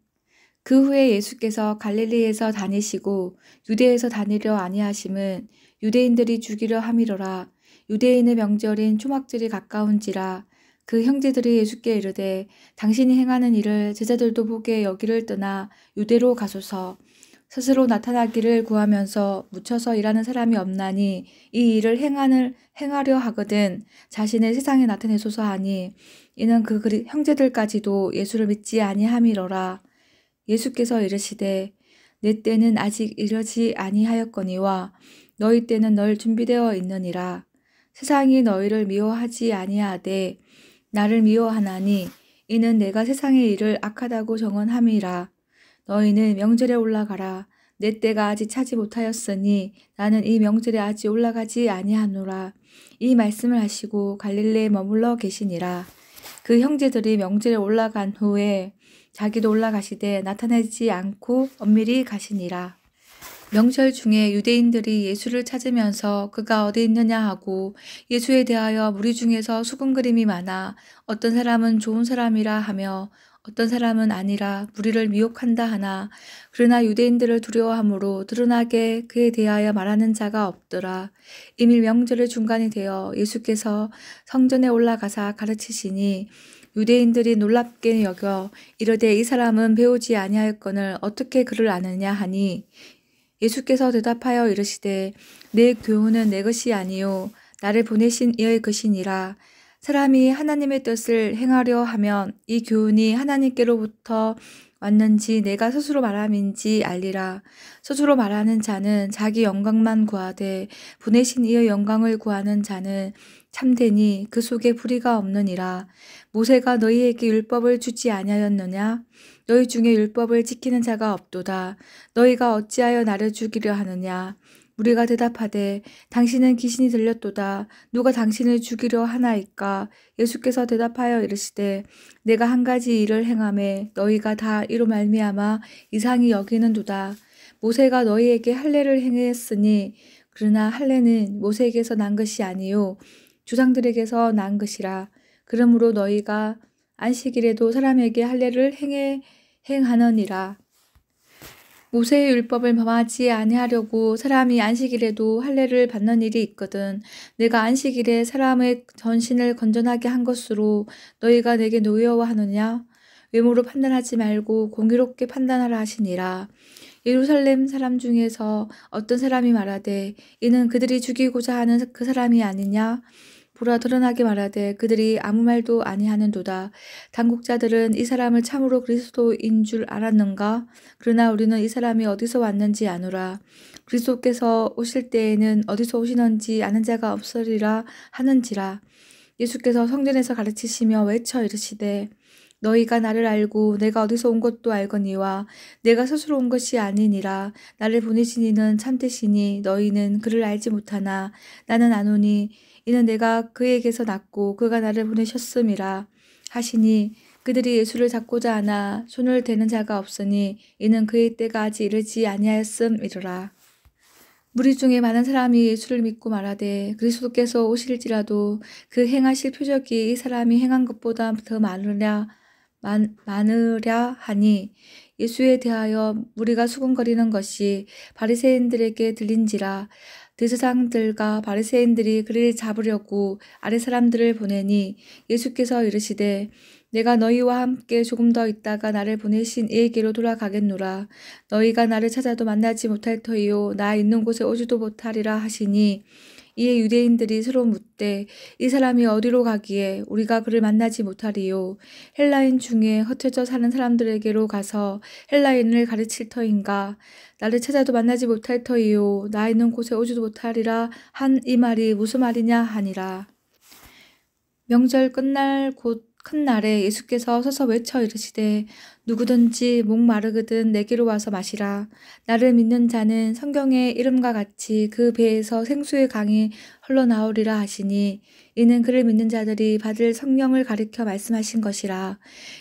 그 후에 예수께서 갈릴리에서 다니시고 유대에서 다니려 아니하심은 유대인들이 죽이려 함이로라. 유대인의 명절인 초막절이 가까운지라. 그 형제들이 예수께 이르되 당신이 행하는 일을 제자들도 보게 여기를 떠나 유대로 가소서. 스스로 나타나기를 구하면서 묻혀서 일하는 사람이 없나니 이 일을 행하려 하거든 자신의 세상에 나타내소서 하니 이는 그 형제들까지도 예수를 믿지 아니함이로라. 예수께서 이르시되 내 때는 아직 이르지 아니하였거니와 너희 때는 널 준비되어 있느니라. 세상이 너희를 미워하지 아니하되 나를 미워하나니 이는 내가 세상의 일을 악하다고 정언함이라. 너희는 명절에 올라가라. 내 때가 아직 차지 못하였으니 나는 이 명절에 아직 올라가지 아니하노라. 이 말씀을 하시고 갈릴리에 머물러 계시니라. 그 형제들이 명절에 올라간 후에 자기도 올라가시되 나타나지 않고 엄밀히 가시니라. 명절 중에 유대인들이 예수를 찾으면서 그가 어디 있느냐 하고 예수에 대하여 무리 중에서 수군거림이 많아 어떤 사람은 좋은 사람이라 하며 어떤 사람은 아니라 무리를 미혹한다 하나 그러나 유대인들을 두려워함으로 드러나게 그에 대하여 말하는 자가 없더라. 이미 명절의 중간이 되어 예수께서 성전에 올라가사 가르치시니 유대인들이 놀랍게 여겨 이르되 이 사람은 배우지 아니하였거늘 어떻게 그를 아느냐 하니 예수께서 대답하여 이르시되 내 교훈은 내 것이 아니요 나를 보내신 이의 것이니라. 사람이 하나님의 뜻을 행하려 하면 이 교훈이 하나님께로부터 왔는지 내가 스스로 말함인지 알리라. 스스로 말하는 자는 자기 영광만 구하되 보내신 이의 영광을 구하는 자는 참되니 그 속에 불의가 없느니라. 모세가 너희에게 율법을 주지 아니하였느냐? 너희 중에 율법을 지키는 자가 없도다. 너희가 어찌하여 나를 죽이려 하느냐? 우리가 대답하되 당신은 귀신이 들렸도다. 누가 당신을 죽이려 하나이까? 예수께서 대답하여 이르시되 내가 한 가지 일을 행하매 너희가 다 이로 말미암아 이상히 여기는도다. 모세가 너희에게 할례를 행했으니 그러나 할례는 모세에게서 난 것이 아니요 조상들에게서 난 것이라. 그러므로 너희가 안식일에도 사람에게 할례를 행하느니라. 모세의 율법을 범하지 아니하려고 사람이 안식일에도 할례를 받는 일이 있거든. 내가 안식일에 사람의 전신을 건전하게 한 것으로 너희가 내게 노여워하느냐? 외모로 판단하지 말고 공의롭게 판단하라 하시니라. 예루살렘 사람 중에서 어떤 사람이 말하되 이는 그들이 죽이고자 하는 그 사람이 아니냐? 보라 드러나게 말하되 그들이 아무 말도 아니하는도다. 당국자들은 이 사람을 참으로 그리스도인 줄 알았는가? 그러나 우리는 이 사람이 어디서 왔는지 아노라. 그리스도께서 오실 때에는 어디서 오시는지 아는 자가 없으리라 하는지라. 예수께서 성전에서 가르치시며 외쳐 이르시되 너희가 나를 알고 내가 어디서 온 것도 알거니와 내가 스스로 온 것이 아니니라. 나를 보내신 이는 참되시니 너희는 그를 알지 못하나 나는 아노니 이는 내가 그에게서 났고 그가 나를 보내셨음이라 하시니 그들이 예수를 잡고자 하나 손을 대는 자가 없으니 이는 그의 때가 아직 이르지 아니하였음이로라. 무리 중에 많은 사람이 예수를 믿고 말하되 그리스도께서 오실지라도 그 행하실 표적이 이 사람이 행한 것보다 더 많으랴 하니 예수에 대하여 무리가 수군거리는 것이 바리새인들에게 들린지라. 대제사장들과 바리새인들이 그를 잡으려고 아랫 사람들을 보내니 예수께서 이르시되 내가 너희와 함께 조금 더 있다가 나를 보내신 이에게로 돌아가겠노라. 너희가 나를 찾아도 만나지 못할 터이요 나 있는 곳에 오지도 못하리라 하시니 이에 유대인들이 서로 묻되 이 사람이 어디로 가기에 우리가 그를 만나지 못하리요. 헬라인 중에 흩어져 사는 사람들에게로 가서 헬라인을 가르칠 터인가? 나를 찾아도 만나지 못할 터이요 나 있는 곳에 오지도 못하리라 한 이 말이 무슨 말이냐 하니라. 명절 끝날 곧 큰 날에 예수께서 서서 외쳐 이르시되 누구든지 목 마르거든 내게로 와서 마시라. 나를 믿는 자는 성경의 이름과 같이 그 배에서 생수의 강이 흘러나오리라 하시니 이는 그를 믿는 자들이 받을 성령을 가리켜 말씀하신 것이라.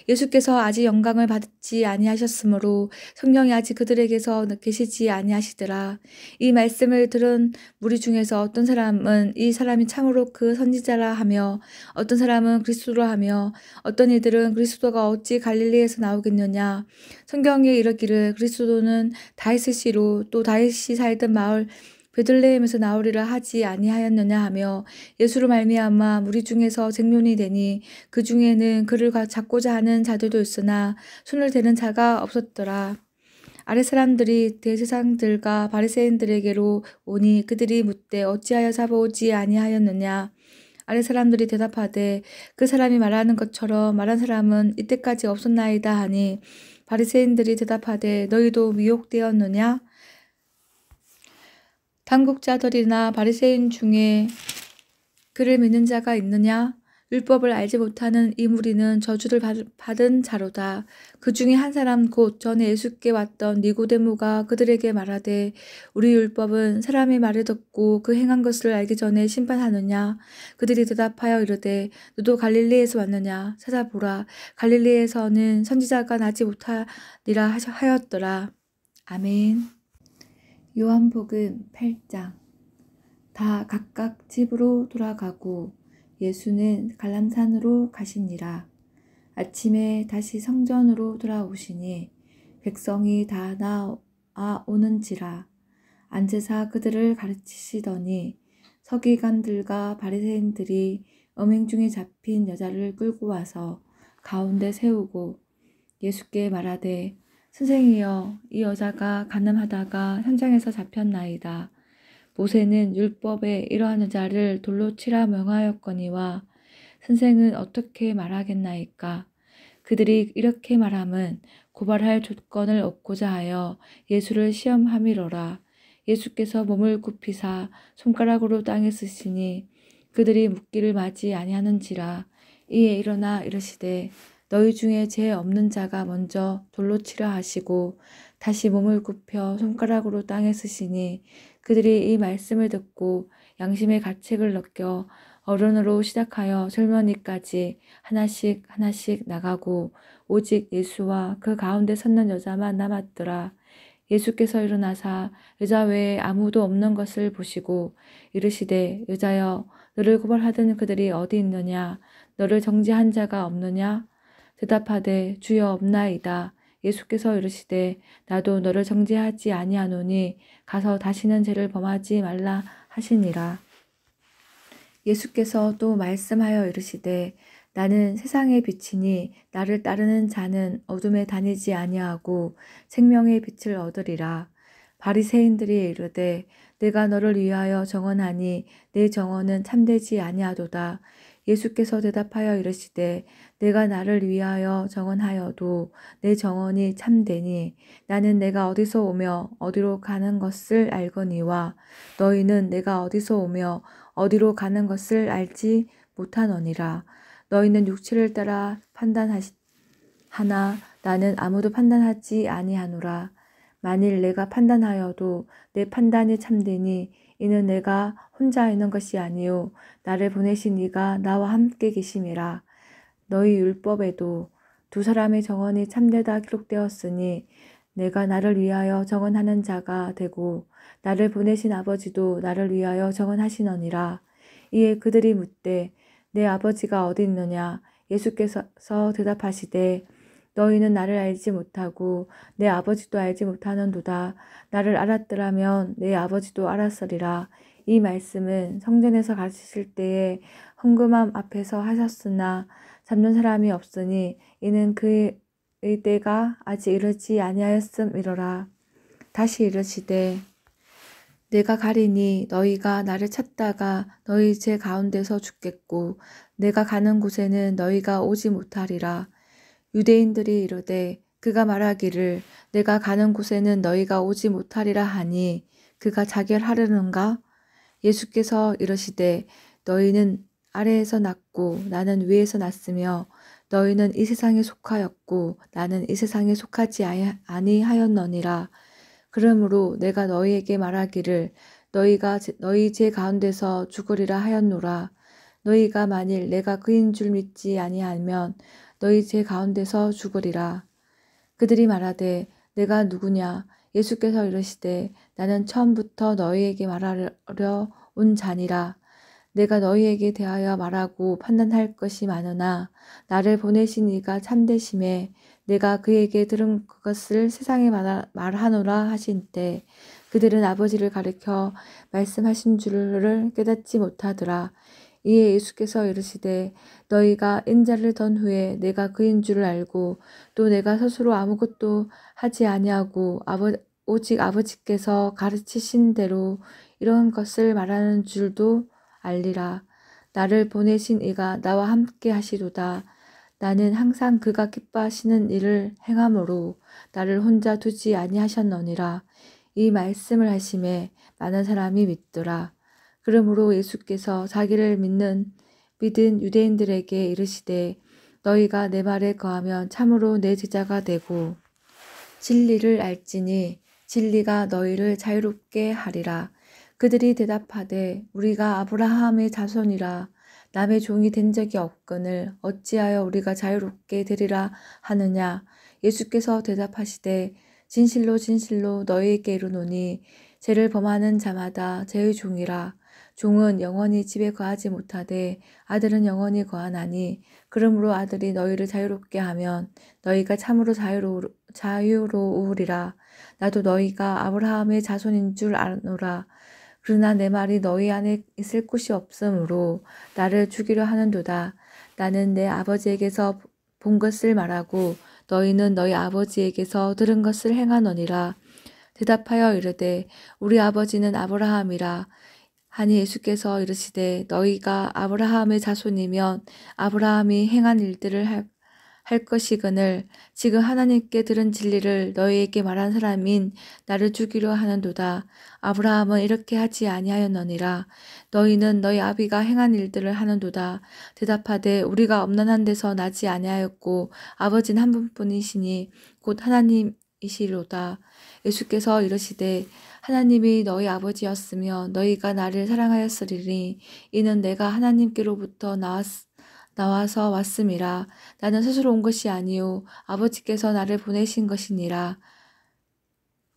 예수께서 아직 영광을 받지 아니하셨으므로 성령이 아직 그들에게서 계시지 아니하시더라. 이 말씀을 들은 무리 중에서 어떤 사람은 이 사람이 참으로 그 선지자라 하며 어떤 사람은 그리스도라 하며 어떤 이들은 그리스도가 어찌 갈릴리에서 나오겠느냐. 성경에 이르기를 그리스도는 다윗의 씨로 또 다윗이 살던 마을 베들레헴에서 나오리라 하지 아니하였느냐 하며 예수로 말미암아 무리 중에서 쟁론이 되니 그 중에는 그를 잡고자 하는 자들도 있으나 손을 대는 자가 없었더라. 아랫 사람들이 대제사장들과 바리새인들에게로 오니 그들이 묻되 어찌하여 잡아오지 아니하였느냐. 아랫 사람들이 대답하되 그 사람이 말하는 것처럼 말한 사람은 이때까지 없었나이다 하니 바리새인들이 대답하되 너희도 미혹되었느냐. 당국자들이나 바리새인 중에 그를 믿는 자가 있느냐? 율법을 알지 못하는 이 무리는 저주를 받은 자로다. 그 중에 한 사람 곧 전에 예수께 왔던 니고데모가 그들에게 말하되 우리 율법은 사람의 말을 듣고 그 행한 것을 알기 전에 심판하느냐? 그들이 대답하여 이르되 너도 갈릴리에서 왔느냐? 찾아보라. 갈릴리에서는 선지자가 나지 못하리라 하였더라. 아멘. 요한복음 8장. 다 각각 집으로 돌아가고 예수는 갈람산으로 가시니라. 아침에 다시 성전으로 돌아오시니 백성이 다 나아오는지라. 앉으사 그들을 가르치시더니 서기관들과 바리새인들이 음행 중에 잡힌 여자를 끌고 와서 가운데 세우고 예수께 말하되 선생이여, 이 여자가 간음하다가 현장에서 잡혔나이다. 모세는 율법에 이러한 여자를 돌로 치라 명하였거니와 선생은 어떻게 말하겠나이까? 그들이 이렇게 말함은 고발할 조건을 얻고자 하여 예수를 시험함이로라. 예수께서 몸을 굽히사 손가락으로 땅에 쓰시니 그들이 묻기를 마지 아니하는지라. 이에 일어나 이르시되 너희 중에 죄 없는 자가 먼저 돌로 치라 하시고 다시 몸을 굽혀 손가락으로 땅에 쓰시니 그들이 이 말씀을 듣고 양심의 가책을 느껴 어른으로 시작하여 젊은이까지 하나씩 나가고 오직 예수와 그 가운데 섰는 여자만 남았더라. 예수께서 일어나사 여자 외에 아무도 없는 것을 보시고 이르시되 여자여, 너를 고발하던 그들이 어디 있느냐? 너를 정죄한 자가 없느냐? 대답하되 주여 없나이다. 예수께서 이르시되 나도 너를 정죄하지 아니하노니 가서 다시는 죄를 범하지 말라 하시니라. 예수께서 또 말씀하여 이르시되 나는 세상의 빛이니 나를 따르는 자는 어둠에 다니지 아니하고 생명의 빛을 얻으리라. 바리새인들이 이르되 내가 너를 위하여 정언하니 내 정언은 참되지 아니하도다. 예수께서 대답하여 이르시되 내가 나를 위하여 정언하여도 내 정언이 참되니 나는 내가 어디서 오며 어디로 가는 것을 알거니와 너희는 내가 어디서 오며 어디로 가는 것을 알지 못하노니라. 너희는 육체를 따라 판단하나 나는 아무도 판단하지 아니하노라. 만일 내가 판단하여도 내 판단이 참되니 이는 내가 혼자 있는 것이 아니요 나를 보내신 이가 나와 함께 계심이라. 너희 율법에도 두 사람의 정언이 참되다 기록되었으니 내가 나를 위하여 정언하는 자가 되고 나를 보내신 아버지도 나를 위하여 정언하시느니라. 이에 그들이 묻되 내 아버지가 어디 있느냐? 예수께서 대답하시되 너희는 나를 알지 못하고 내 아버지도 알지 못하는도다. 나를 알았더라면 내 아버지도 알았으리라. 이 말씀은 성전에서 가르치실 때에 헌금함 앞에서 하셨으나 잡는 사람이 없으니 이는 그의 때가 아직 이르지 아니하였음이로라. 다시 이르시되 내가 가리니 너희가 나를 찾다가 너희 제 가운데서 죽겠고 내가 가는 곳에는 너희가 오지 못하리라. 유대인들이 이르되 그가 말하기를 내가 가는 곳에는 너희가 오지 못하리라 하니 그가 자결하려는가? 예수께서 이르시되 너희는 아래에서 났고 나는 위에서 났으며 너희는 이 세상에 속하였고 나는 이 세상에 속하지 아니하였느니라. 그러므로 내가 너희에게 말하기를 너희가 너희 제 가운데서 죽으리라 하였노라. 너희가 만일 내가 그인 줄 믿지 아니하면 너희 제 가운데서 죽으리라. 그들이 말하되 내가 누구냐? 예수께서 이르시되 나는 처음부터 너희에게 말하려 온 자니라. 내가 너희에게 대하여 말하고 판단할 것이 많으나 나를 보내신 이가 참되심에 내가 그에게 들은 그것을 세상에 말하노라 하신 때 그들은 아버지를 가리켜 말씀하신 줄을 깨닫지 못하더라. 이에 예수께서 이르시되 너희가 인자를 던 후에 내가 그인 줄을 알고 또 내가 스스로 아무것도 하지 아니하고 오직 아버지께서 가르치신 대로 이런 것을 말하는 줄도 알리라. 나를 보내신 이가 나와 함께 하시도다. 나는 항상 그가 기뻐하시는 일을 행함으로 나를 혼자 두지 아니하셨느니라. 이 말씀을 하심에 많은 사람이 믿더라. 그러므로 예수께서 자기를 믿은 유대인들에게 이르시되 너희가 내 말에 거하면 참으로 내 제자가 되고 진리를 알지니 진리가 너희를 자유롭게 하리라. 그들이 대답하되 우리가 아브라함의 자손이라 남의 종이 된 적이 없거늘 어찌하여 우리가 자유롭게 되리라 하느냐. 예수께서 대답하시되 진실로 진실로 너희에게 이르노니 죄를 범하는 자마다 죄의 종이라. 종은 영원히 집에 거하지 못하되 아들은 영원히 거하나니 그러므로 아들이 너희를 자유롭게 하면 너희가 참으로 자유로우리라. 나도 너희가 아브라함의 자손인 줄 아노라. 그러나 내 말이 너희 안에 있을 곳이 없으므로 나를 죽이려 하는도다. 나는 내 아버지에게서 본 것을 말하고 너희는 너희 아버지에게서 들은 것을 행하노니라. 대답하여 이르되 우리 아버지는 아브라함이라 하니 예수께서 이르시되 너희가 아브라함의 자손이면 아브라함이 행한 일들을 할 것이거늘 지금 하나님께 들은 진리를 너희에게 말한 사람인 나를 죽이려 하는도다. 아브라함은 이렇게 하지 아니하였느니라. 너희는 너희 아비가 행한 일들을 하는도다. 대답하되 우리가 엄난한 데서 나지 아니하였고 아버지는 한 분뿐이시니 곧 하나님이시로다. 예수께서 이르시되 하나님이 너희 아버지였으면 너희가 나를 사랑하였으리니 이는 내가 하나님께로부터 나와서 왔음이라. 나는 스스로 온 것이 아니요 아버지께서 나를 보내신 것이니라.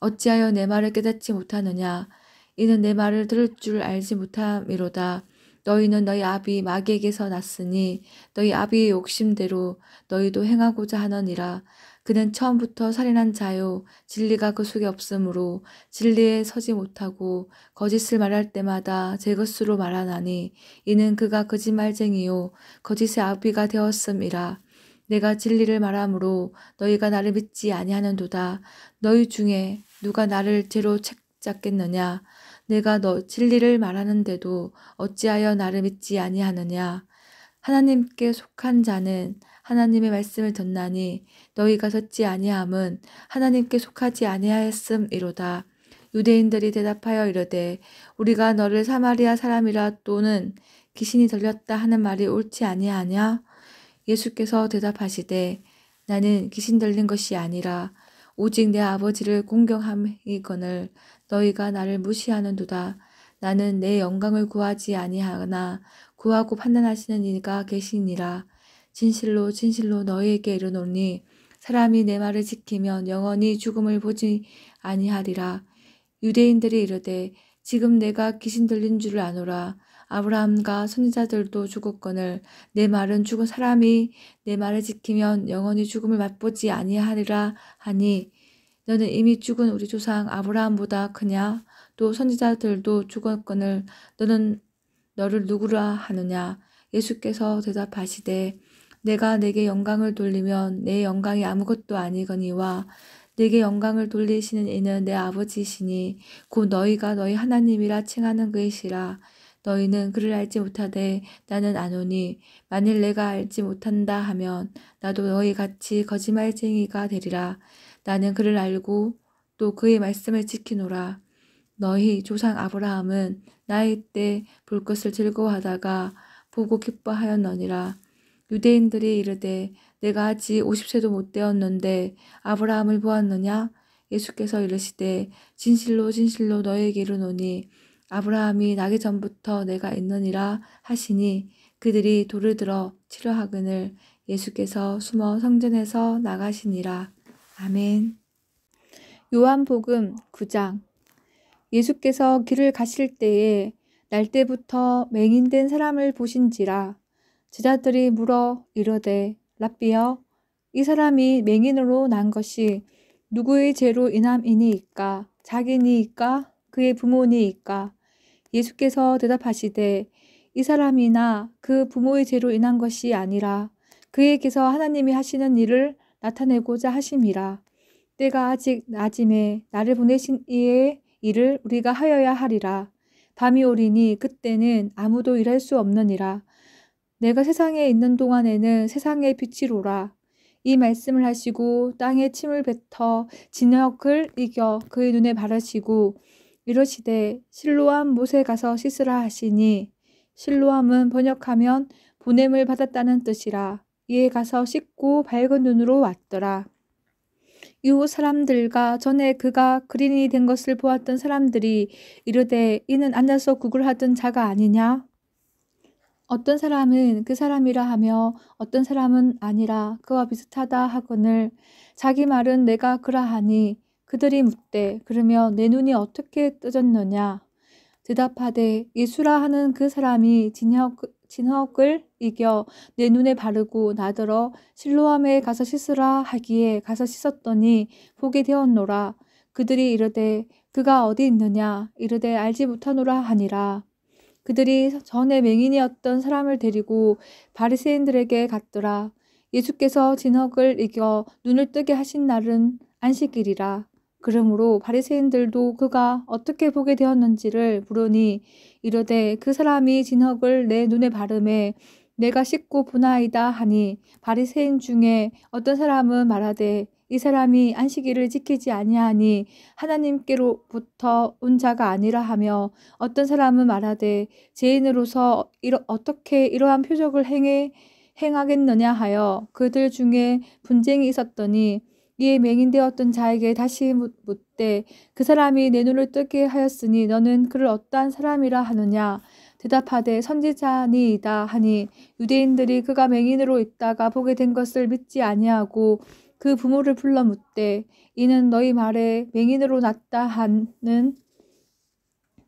어찌하여 내 말을 깨닫지 못하느냐. 이는 내 말을 들을 줄 알지 못함이로다. 너희는 너희 아비 마귀에게서 났으니 너희 아비의 욕심대로 너희도 행하고자 하느니라. 그는 처음부터 살인한 자요 진리가 그 속에 없으므로 진리에 서지 못하고 거짓을 말할 때마다 제 것으로 말하나니 이는 그가 거짓말쟁이요 거짓의 아비가 되었음이라. 내가 진리를 말하므로 너희가 나를 믿지 아니하는도다. 너희 중에 누가 나를 죄로 책잡겠느냐. 내가 진리를 말하는데도 어찌하여 나를 믿지 아니하느냐. 하나님께 속한 자는 하나님의 말씀을 듣나니 너희가 듣지 아니함은 하나님께 속하지 아니하였음이로다. 유대인들이 대답하여 이르되 우리가 너를 사마리아 사람이라 또는 귀신이 들렸다 하는 말이 옳지 아니하냐. 예수께서 대답하시되 나는 귀신 들린 것이 아니라 오직 내 아버지를 공경함이거늘 너희가 나를 무시하는도다. 나는 내 영광을 구하지 아니하나 구하고 판단하시는 이가 계시니라. 진실로 진실로 너희에게 이르노니 사람이 내 말을 지키면 영원히 죽음을 보지 아니하리라. 유대인들이 이르되 지금 내가 귀신 들린 줄을 아노라. 아브라함과 선지자들도 죽었거늘 내 말은 죽은 사람이 내 말을 지키면 영원히 죽음을 맛보지 아니하리라 하니 너는 이미 죽은 우리 조상 아브라함보다 크냐? 또 선지자들도 죽었거늘 너는 너를 누구라 하느냐? 예수께서 대답하시되 내가 내게 영광을 돌리면 내 영광이 아무것도 아니거니와 내게 영광을 돌리시는 이는 내 아버지시니 곧 너희가 너희 하나님이라 칭하는 그이시라. 너희는 그를 알지 못하되 나는 아노니 만일 내가 알지 못한다 하면 나도 너희 같이 거짓말쟁이가 되리라. 나는 그를 알고 또 그의 말씀을 지키노라. 너희 조상 아브라함은 나이 때 볼 것을 즐거워하다가 보고 기뻐하였느니라. 유대인들이 이르되 내가 아직 50세도 못 되었는데 아브라함을 보았느냐? 예수께서 이르시되 진실로 진실로 너희에게 이르노니 아브라함이 나기 전부터 내가 있느니라 하시니 그들이 돌을 들어 치려 하거늘 예수께서 숨어 성전에서 나가시니라. 아멘. 요한복음 9장. 예수께서 길을 가실 때에 날때부터 맹인된 사람을 보신지라. 제자들이 물어 이르되 랍비여 이 사람이 맹인으로 난 것이 누구의 죄로 인함이니이까 자기니이까 그의 부모니이까. 예수께서 대답하시되 이 사람이나 그 부모의 죄로 인한 것이 아니라 그에게서 하나님이 하시는 일을 나타내고자 하심이라. 때가 아직 낮임에 나를 보내신 이의 일을 우리가 하여야 하리라. 밤이 오리니 그때는 아무도 일할 수 없느니라. 내가 세상에 있는 동안에는 세상의 빛이로라. 이 말씀을 하시고 땅에 침을 뱉어 진역을 이겨 그의 눈에 바르시고 이러시되 실로암 못에 가서 씻으라 하시니 실로암은 번역하면 보냄을 받았다는 뜻이라. 이에 가서 씻고 밝은 눈으로 왔더라. 이후 사람들과 전에 그가 그린이 된 것을 보았던 사람들이 이르되 이는 앉아서 구걸하던 자가 아니냐? 어떤 사람은 그 사람이라 하며 어떤 사람은 아니라 그와 비슷하다 하거늘 자기 말은 내가 그라하니 그들이 묻되 그러면 내 눈이 어떻게 뜨졌느냐? 대답하되 예수라 하는 그 사람이 진흙을 이겨 내 눈에 바르고 나더러 실로암에 가서 씻으라 하기에 가서 씻었더니 보게 되었노라. 그들이 이르되 그가 어디 있느냐? 이르되 알지 못하노라 하니라. 그들이 전에 맹인이었던 사람을 데리고 바리새인들에게 갔더라. 예수께서 진흙을 이겨 눈을 뜨게 하신 날은 안식일이라. 그러므로 바리새인들도 그가 어떻게 보게 되었는지를 물으니 이르되 그 사람이 진흙을 내 눈에 바르매 내가 씻고 보나이다 하니 바리새인 중에 어떤 사람은 말하되 이 사람이 안식일을 지키지 아니하니 하나님께로부터 온 자가 아니라 하며 어떤 사람은 말하되 죄인으로서 어떻게 이러한 표적을 행하겠느냐 하여 그들 중에 분쟁이 있었더니 이에 맹인되었던 자에게 다시 묻되 그 사람이 내 눈을 뜨게 하였으니 너는 그를 어떠한 사람이라 하느냐? 대답하되 선지자니이다 하니 유대인들이 그가 맹인으로 있다가 보게 된 것을 믿지 아니하고 그 부모를 불러 묻되 이는 너희 말에 맹인으로 났다 하는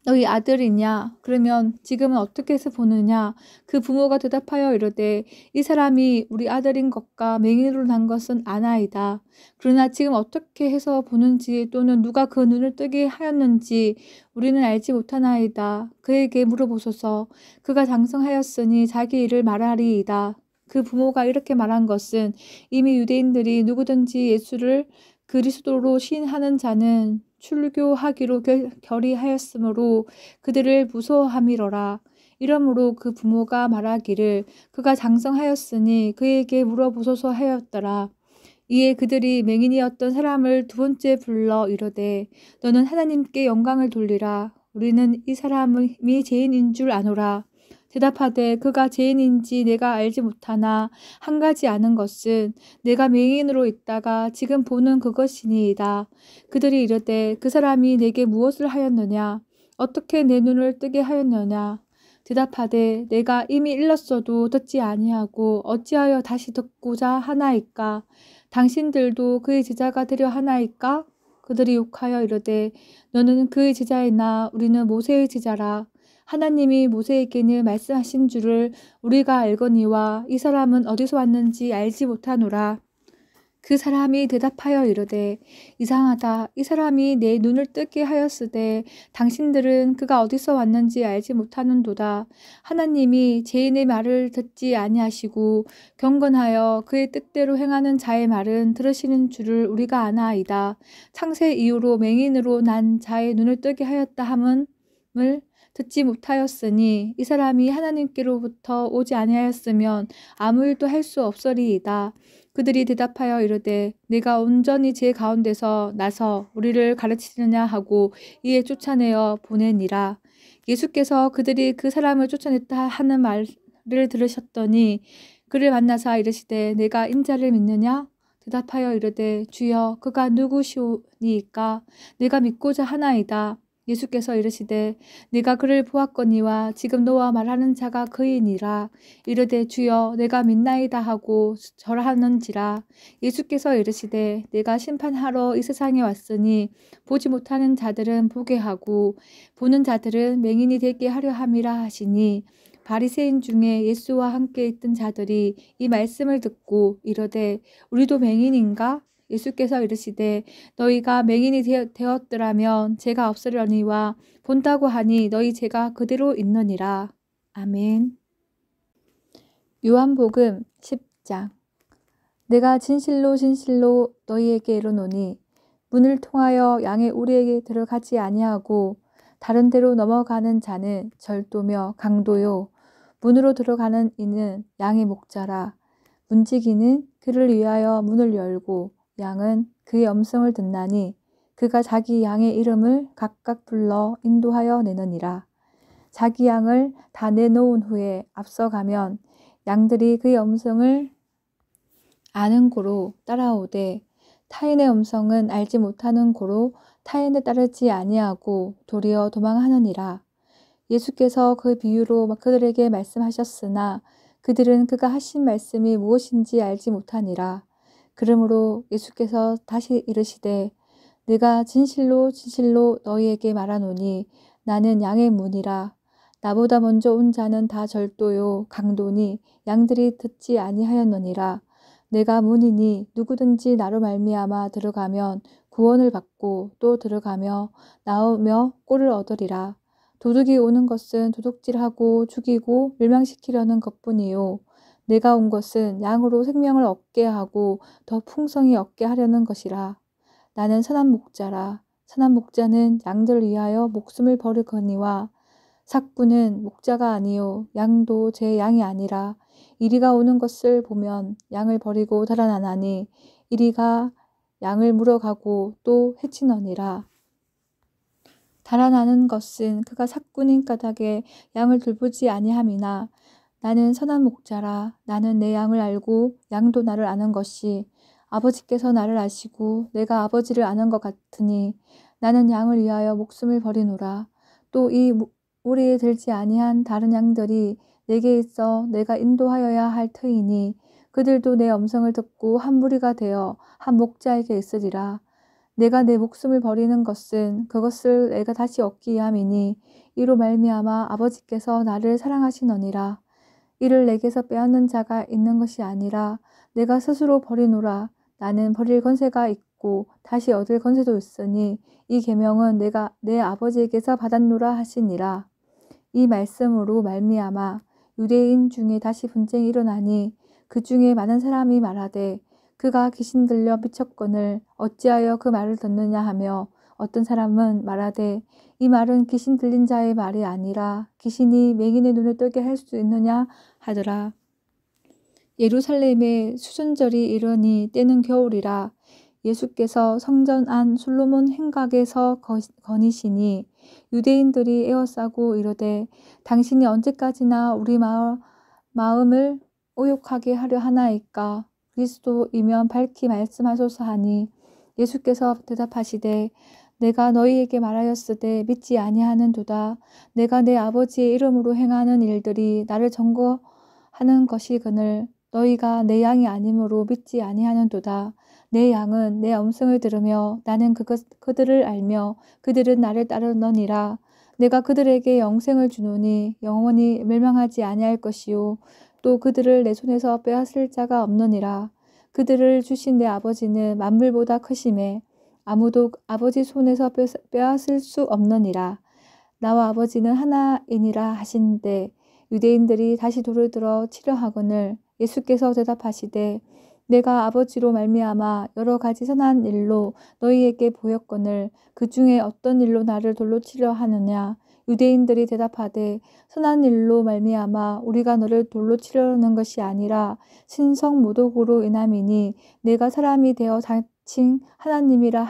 너희 아들이냐? 그러면 지금은 어떻게 해서 보느냐? 그 부모가 대답하여 이르되 이 사람이 우리 아들인 것과 맹인으로 난 것은 아나이다. 그러나 지금 어떻게 해서 보는지 또는 누가 그 눈을 뜨게 하였는지 우리는 알지 못하나이다. 그에게 물어보소서. 그가 장성하였으니 자기 일을 말하리이다. 그 부모가 이렇게 말한 것은 이미 유대인들이 누구든지 예수를 그리스도로 시인하는 자는 출교하기로 결의하였으므로 그들을 무서워함이로라. 이러므로 그 부모가 말하기를 그가 장성하였으니 그에게 물어보소서 하였더라. 이에 그들이 맹인이었던 사람을 두 번째 불러 이르되 너는 하나님께 영광을 돌리라. 우리는 이 사람이 죄인인 줄 아노라. 대답하되 그가 죄인인지 내가 알지 못하나 한 가지 아는 것은 내가 맹인으로 있다가 지금 보는 그것이니이다. 그들이 이르되 그 사람이 내게 무엇을 하였느냐? 어떻게 내 눈을 뜨게 하였느냐? 대답하되 내가 이미 일렀어도 듣지 아니하고 어찌하여 다시 듣고자 하나이까? 당신들도 그의 제자가 되려 하나이까? 그들이 욕하여 이르되 너는 그의 제자이나 우리는 모세의 제자라. 하나님이 모세에게는 말씀하신 줄을 우리가 알거니와 이 사람은 어디서 왔는지 알지 못하노라. 그 사람이 대답하여 이르되 이상하다. 이 사람이 내 눈을 뜨게 하였으되 당신들은 그가 어디서 왔는지 알지 못하는도다. 하나님이 죄인의 말을 듣지 아니하시고 경건하여 그의 뜻대로 행하는 자의 말은 들으시는 줄을 우리가 아나이다. 창세 이후로 맹인으로 난 자의 눈을 뜨게 하였다 함을 듣지 못하였으니 이 사람이 하나님께로부터 오지 아니하였으면 아무 일도 할 수 없으리이다. 그들이 대답하여 이르되 내가 온전히 제 가운데서 나서 우리를 가르치느냐 하고 이에 쫓아내어 보내니라. 예수께서 그들이 그 사람을 쫓아냈다 하는 말을 들으셨더니 그를 만나사 이르시되 내가 인자를 믿느냐? 대답하여 이르되 주여 그가 누구시오니이까? 내가 믿고자 하나이다. 예수께서 이르시되 네가 그를 보았거니와 지금 너와 말하는 자가 그이니라. 이르되 주여 내가 믿나이다 하고 절하는지라. 예수께서 이르시되 내가 심판하러 이 세상에 왔으니 보지 못하는 자들은 보게 하고 보는 자들은 맹인이 되게 하려 함이라 하시니 바리새인 중에 예수와 함께 있던 자들이 이 말씀을 듣고 이르되 우리도 맹인인가? 예수께서 이르시되 너희가 맹인이 되었더라면 죄가 없으려니와 본다고 하니 너희 죄가 그대로 있느니라. 아멘. 요한복음 10장. 내가 진실로 진실로 너희에게 이르노니 문을 통하여 양의 우리에게 들어가지 아니하고 다른 데로 넘어가는 자는 절도며 강도요 문으로 들어가는 이는 양의 목자라. 문지기는 그를 위하여 문을 열고 양은 그의 음성을 듣나니 그가 자기 양의 이름을 각각 불러 인도하여 내느니라. 자기 양을 다 내놓은 후에 앞서가면 양들이 그의 음성을 아는 고로 따라오되 타인의 음성은 알지 못하는 고로 타인에 따르지 아니하고 도리어 도망하느니라. 예수께서 그 비유로 그들에게 말씀하셨으나 그들은 그가 하신 말씀이 무엇인지 알지 못하니라. 그러므로 예수께서 다시 이르시되 내가 진실로 진실로 너희에게 말하노니 나는 양의 문이라. 나보다 먼저 온 자는 다 절도요 강도니 양들이 듣지 아니하였느니라. 내가 문이니 누구든지 나로 말미암아 들어가면 구원을 받고 또 들어가며 나오며 꼴을 얻으리라. 도둑이 오는 것은 도둑질하고 죽이고 멸망시키려는 것뿐이요 내가 온 것은 양으로 생명을 얻게 하고 더 풍성히 얻게 하려는 것이라. 나는 선한 목자라. 선한 목자는 양들을 위하여 목숨을 버리거니와 삭구는 목자가 아니요 양도 제 양이 아니라 이리가 오는 것을 보면 양을 버리고 달아나나니 이리가 양을 물어가고 또 해치느니라. 달아나는 것은 그가 삭구인 까닭에 양을 돌보지 아니함이나 나는 선한 목자라. 나는 내 양을 알고 양도 나를 아는 것이 아버지께서 나를 아시고 내가 아버지를 아는 것 같으니 나는 양을 위하여 목숨을 버리노라. 또 이 우리에 들지 아니한 다른 양들이 내게 있어 내가 인도하여야 할 터이니 그들도 내 음성을 듣고 한 무리가 되어 한 목자에게 있으리라. 내가 내 목숨을 버리는 것은 그것을 내가 다시 얻기 위함이니 이로 말미암아 아버지께서 나를 사랑하시느니라. 이를 내게서 빼앗는 자가 있는 것이 아니라 내가 스스로 버리노라. 나는 버릴 권세가 있고 다시 얻을 권세도 있으니 이 계명은 내가 내 아버지에게서 받았노라 하시니라. 이 말씀으로 말미암아 유대인 중에 다시 분쟁이 일어나니 그 중에 많은 사람이 말하되 그가 귀신 들려 미쳤거늘 어찌하여 그 말을 듣느냐 하며 어떤 사람은 말하되 이 말은 귀신 들린 자의 말이 아니라 귀신이 맹인의 눈을 뜨게 할 수 있느냐 하더라. 예루살렘에 수순절이 이르니 때는 겨울이라. 예수께서 성전 안 솔로몬 행각에서 거니시니 유대인들이 에워싸고 이르되 당신이 언제까지나 우리 마음을 오욕하게 하려 하나이까. 그리스도이면 밝히 말씀하소서 하니 예수께서 대답하시되 내가 너희에게 말하였으되 믿지 아니하는도다. 내가 내 아버지의 이름으로 행하는 일들이 나를 증거하는 것이거늘 너희가 내 양이 아니므로 믿지 아니하는도다. 내 양은 내 음성을 들으며 나는 그들을 알며 그들은 나를 따르느니라. 내가 그들에게 영생을 주노니 영원히 멸망하지 아니할 것이요 또 그들을 내 손에서 빼앗을 자가 없느니라. 그들을 주신 내 아버지는 만물보다 크심에 아무도 아버지 손에서 빼앗을 수 없느니라. 나와 아버지는 하나이니라 하신대 유대인들이 다시 돌을 들어 치려 하거늘 예수께서 대답하시되 내가 아버지로 말미암아 여러 가지 선한 일로 너희에게 보였거늘 그 중에 어떤 일로 나를 돌로 치려 하느냐. 유대인들이 대답하되 선한 일로 말미암아 우리가 너를 돌로 치려는 것이 아니라 신성 모독으로 인함이니 내가 사람이 되어 자칭 하나님이라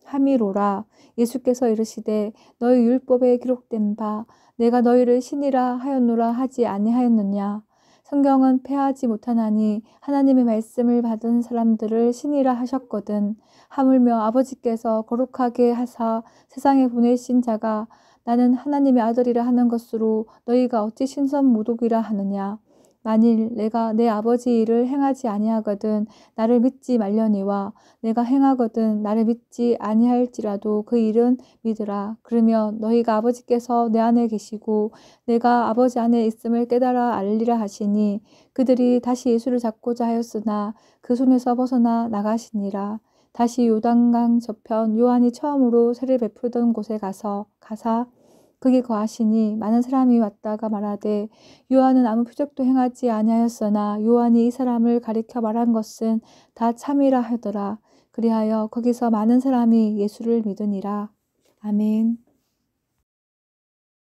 함이로라. 예수께서 이르시되 너희 율법에 기록된 바 내가 너희를 신이라 하였노라 하지 아니하였느냐. 성경은 패하지 못하나니 하나님의 말씀을 받은 사람들을 신이라 하셨거든. 하물며 아버지께서 거룩하게 하사 세상에 보내신 자가 나는 하나님의 아들이라 하는 것으로 너희가 어찌 신선 모독이라 하느냐. 만일 내가 내 아버지 일을 행하지 아니하거든 나를 믿지 말려니와 내가 행하거든 나를 믿지 아니할지라도 그 일은 믿으라. 그러면 너희가 아버지께서 내 안에 계시고 내가 아버지 안에 있음을 깨달아 알리라 하시니 그들이 다시 예수를 잡고자 하였으나 그 손에서 벗어나 나가시니라. 다시 요단강 저편 요한이 처음으로 세를 베풀던 곳에 가사 거기 거하시니 많은 사람이 왔다가 말하되 요한은 아무 표적도 행하지 아니하였으나 요한이 이 사람을 가리켜 말한 것은 다 참이라 하더라. 그리하여 거기서 많은 사람이 예수를 믿으니라. 아멘.